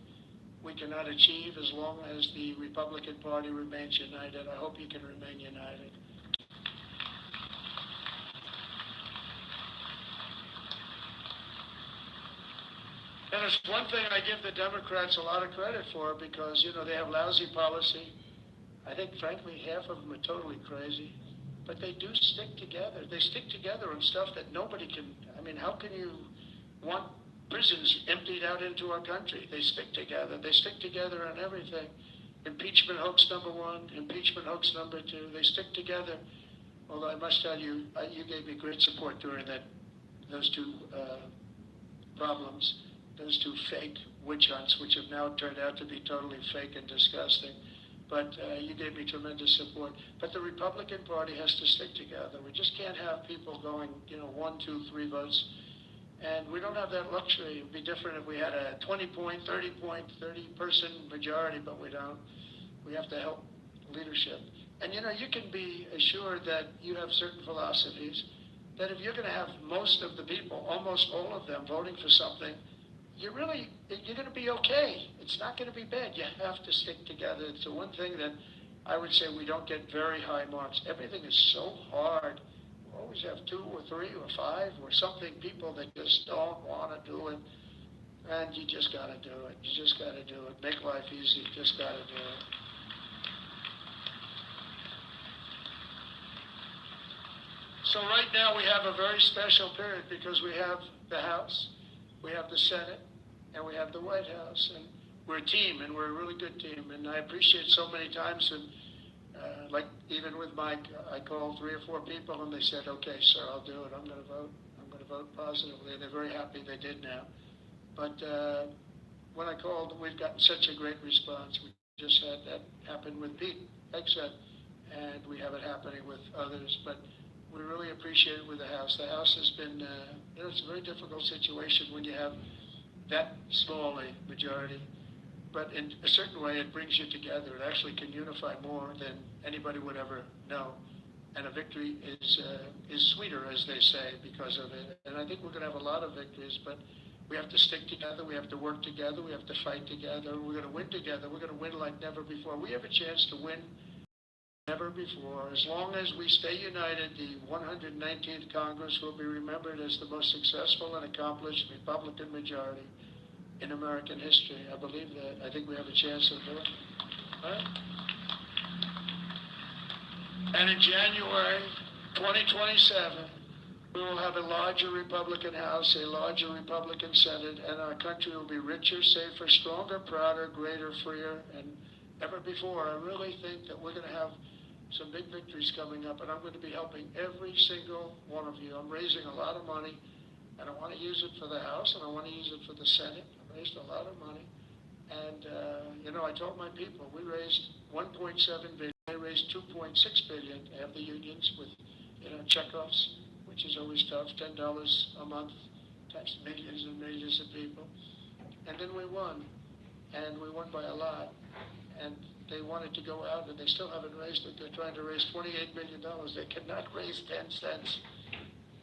we cannot achieve as long as the Republican Party remains united. I hope you can remain united. And it's one thing I give the Democrats a lot of credit for because, you know, they have lousy policy. I think, frankly, half of them are totally crazy. But they do stick together. They stick together on stuff that nobody can. I mean, how can you want prisons emptied out into our country? They stick together. They stick together on everything. Impeachment hoax number 1, impeachment hoax number 2. They stick together. Although I must tell you, you gave me great support during those 2 problems. Those 2 fake witch hunts, which have now turned out to be totally fake and disgusting. But you gave me tremendous support. But the Republican Party has to stick together. We just can't have people going, 1, 2, 3 votes. And we don't have that luxury. It would be different if we had a 20-point, 30-point, 30-person majority, but we don't. We have to help leadership. And, you can be assured that you have certain philosophies, that if you're going to have most of the people, almost all of them, voting for something, you're going to be okay. It's not going to be bad. You have to stick together. It's the one thing that I would say we don't get very high marks. Everything is so hard. We always have 2 or 3 or 5 or something, people that just don't want to do it. And you just got to do it. You just got to do it. Make life easy. You just got to do it. So right now we have a very special period because we have the House, we have the Senate, and we have the White House. And we're a team, and we're a really good team. And I appreciate so many times, and like even with Mike, I called 3 or 4 people, and they said, okay, sir, I'll do it. I'm going to vote. I'm going to vote positively. And they're very happy they did now. But when I called, we've gotten such a great response. We just had that happen with Pete Hegseth, and we have it happening with others. But we really appreciate it with the House. The House has been, it's a very difficult situation when you have that small a majority. but in a certain way it brings you together. It actually can unify more than anybody would ever know. And a victory is sweeter, as they say, because of it. And I think we're going to have a lot of victories, but we have to stick together, we have to work together, we have to fight together, we're going to win together, we're going to win like never before. We have a chance to win never before. As long as we stay united, the 119th Congress will be remembered as the most successful and accomplished Republican majority in American history. I believe that. I think we have a chance of doing it. Right? And in January 2027, we will have a larger Republican House, a larger Republican Senate, and our country will be richer, safer, stronger, prouder, greater, freer, and ever before. I really think that we're going to have some big victories coming up, and I'm going to be helping every single one of you. I'm raising a lot of money, and I want to use it for the House, and I want to use it for the Senate. I raised a lot of money, and I told my people, we raised 1.7 billion. They raised 2.6 billion to have the unions with, checkoffs, which is always tough. $10 a month times millions and millions of people, and then we won, and we won by a lot, and they wanted to go out, and they still haven't raised it. They're trying to raise $28 million. They cannot raise 10 cents.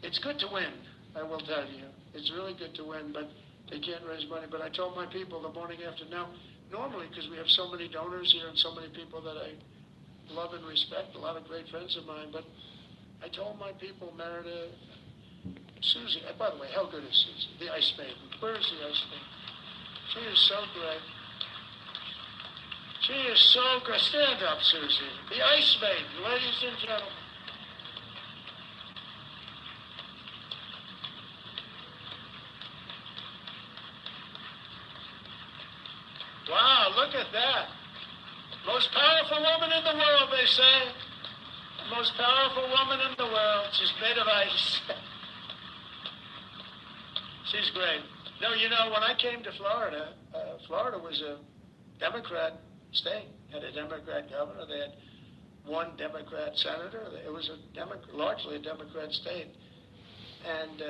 It's good to win, I will tell you. It's really good to win, but they can't raise money. But I told my people the morning after. Now, normally, because we have so many donors here and so many people that I love and respect, a lot of great friends of mine, but I told my people, Meredith, Susie, by the way, how good is Susie? The Ice Maiden. Where is the Ice Maiden? She is so great. She is so good. Stand up, Susie. The Ice Maiden, ladies and gentlemen. Wow, look at that. Most powerful woman in the world, they say. The most powerful woman in the world. She's made of ice. She's great. No, when I came to Florida, Florida was a Democrat state. Had a Democrat governor. They had one Democrat senator. It was largely a Democrat state. And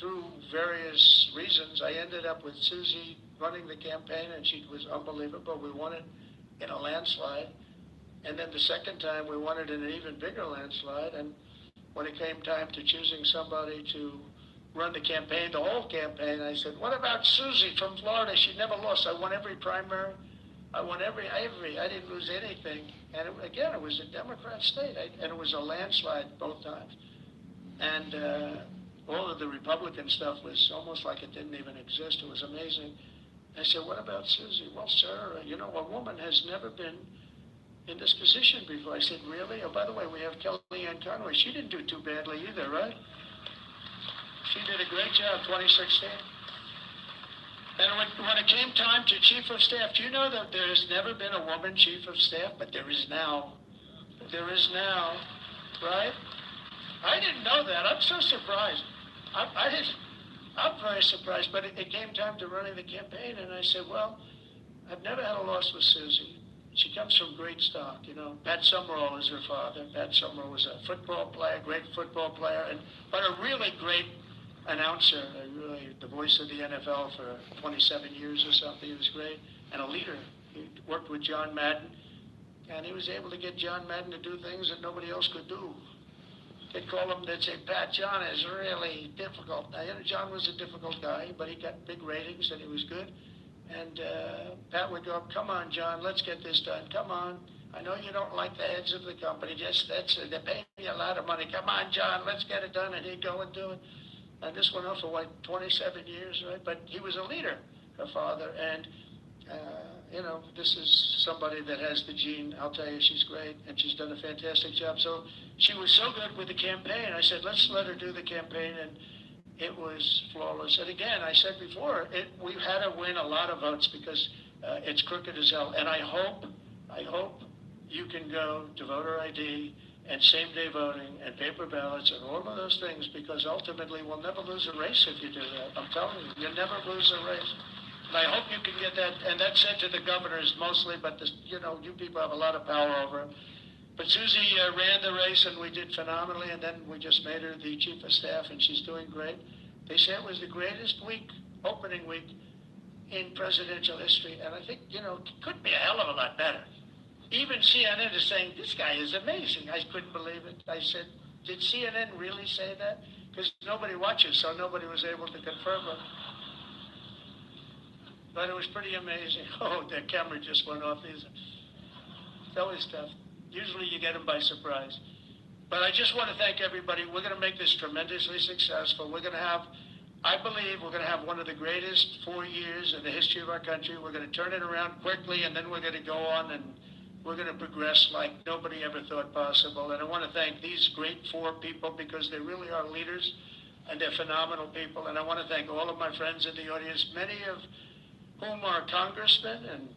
through various reasons, I ended up with Susie running the campaign, and she was unbelievable. We won it in a landslide. And then the second time, we won it in an even bigger landslide. And when it came time to choosing somebody to run the campaign, the whole campaign, I said, what about Susie from Florida? She never lost. I won every primary. I won every. I didn't lose anything. And again, it was a Democrat state. And it was a landslide both times. And all of the Republican stuff was almost like it didn't even exist. It was amazing. I said, what about Susie? Well, sir, a woman has never been in this position before. I said, really? Oh, by the way, we have Kellyanne Conway. She didn't do too badly either, right? She did a great job, 2016. And when it came time to chief of staff, do you know that there has never been a woman chief of staff? But there is now. There is now, right? I didn't know that. I'm so surprised. I'm very surprised, but it came time to running the campaign, and I said, well, I've never had a loss with Susie. She comes from great stock, Pat Summerall is her father. Pat Summerall was a football player, great football player, but a really great announcer, the voice of the NFL for 27 years or something. He was great, and a leader. He worked with John Madden, and he was able to get John Madden to do things that nobody else could do. They'd say, Pat, John is really difficult. Now, John was a difficult guy, but he got big ratings and he was good. And Pat would go, come on, John, let's get this done. Come on. I know you don't like the heads of the company. They're paying me a lot of money. Come on, John, let's get it done. And he'd go and do it. And this went on for, 27 years, right? But he was a leader, her father. And, this is somebody that has the gene. I'll tell you, she's great, and she's done a fantastic job. So she was so good with the campaign. I said, let's let her do the campaign, and it was flawless. And again, I said before, we had to win a lot of votes because it's crooked as hell. And I hope you can go to voter ID and same-day voting and paper ballots and all of those things, because ultimately we'll never lose a race if you do that. I'm telling you, you'll never lose a race. And I hope you can get that, and that's sent to the governors mostly, but you people have a lot of power over it. But Susie ran the race, and we did phenomenally, and then we just made her the chief of staff, and she's doing great. They say it was the greatest week, opening week, in presidential history. And I think, it could be a hell of a lot better. Even CNN is saying, this guy is amazing. I couldn't believe it. I said, did CNN really say that? Because nobody watches, so nobody was able to confirm it. But it was pretty amazing. Oh, their camera just went off. It's always tough. Usually you get them by surprise. But I just want to thank everybody. We're going to make this tremendously successful. We're going to have, I believe, we're going to have one of the greatest 4 years in the history of our country. We're going to turn it around quickly, and then we're going to go on and we're going to progress like nobody ever thought possible. And I want to thank these great 4 people because they really are leaders and they're phenomenal people. And I want to thank all of my friends in the audience, many of whom are congressmen and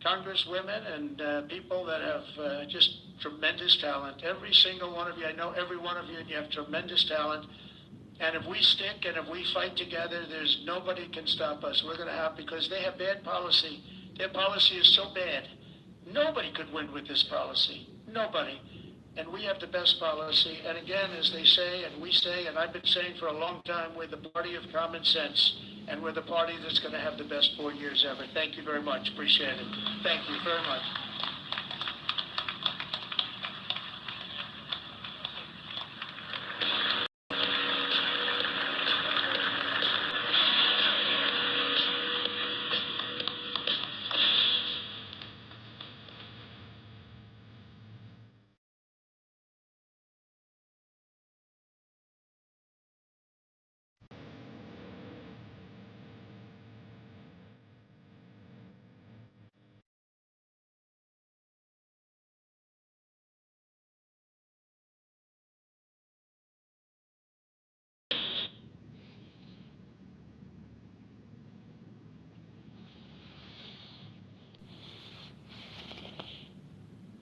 congresswomen and people that have just tremendous talent. Every single one of you, I know every one of you, and you have tremendous talent. And if we stick and if we fight together, there's nobody can stop us. We're going to have, because they have bad policy. Their policy is so bad. Nobody could win with this policy. Nobody. And we have the best policy. And again, as they say, and we say, and I've been saying for a long time, we're the party of common sense. And we're the party that's going to have the best 4 years ever. Thank you very much. Appreciate it. Thank you very much.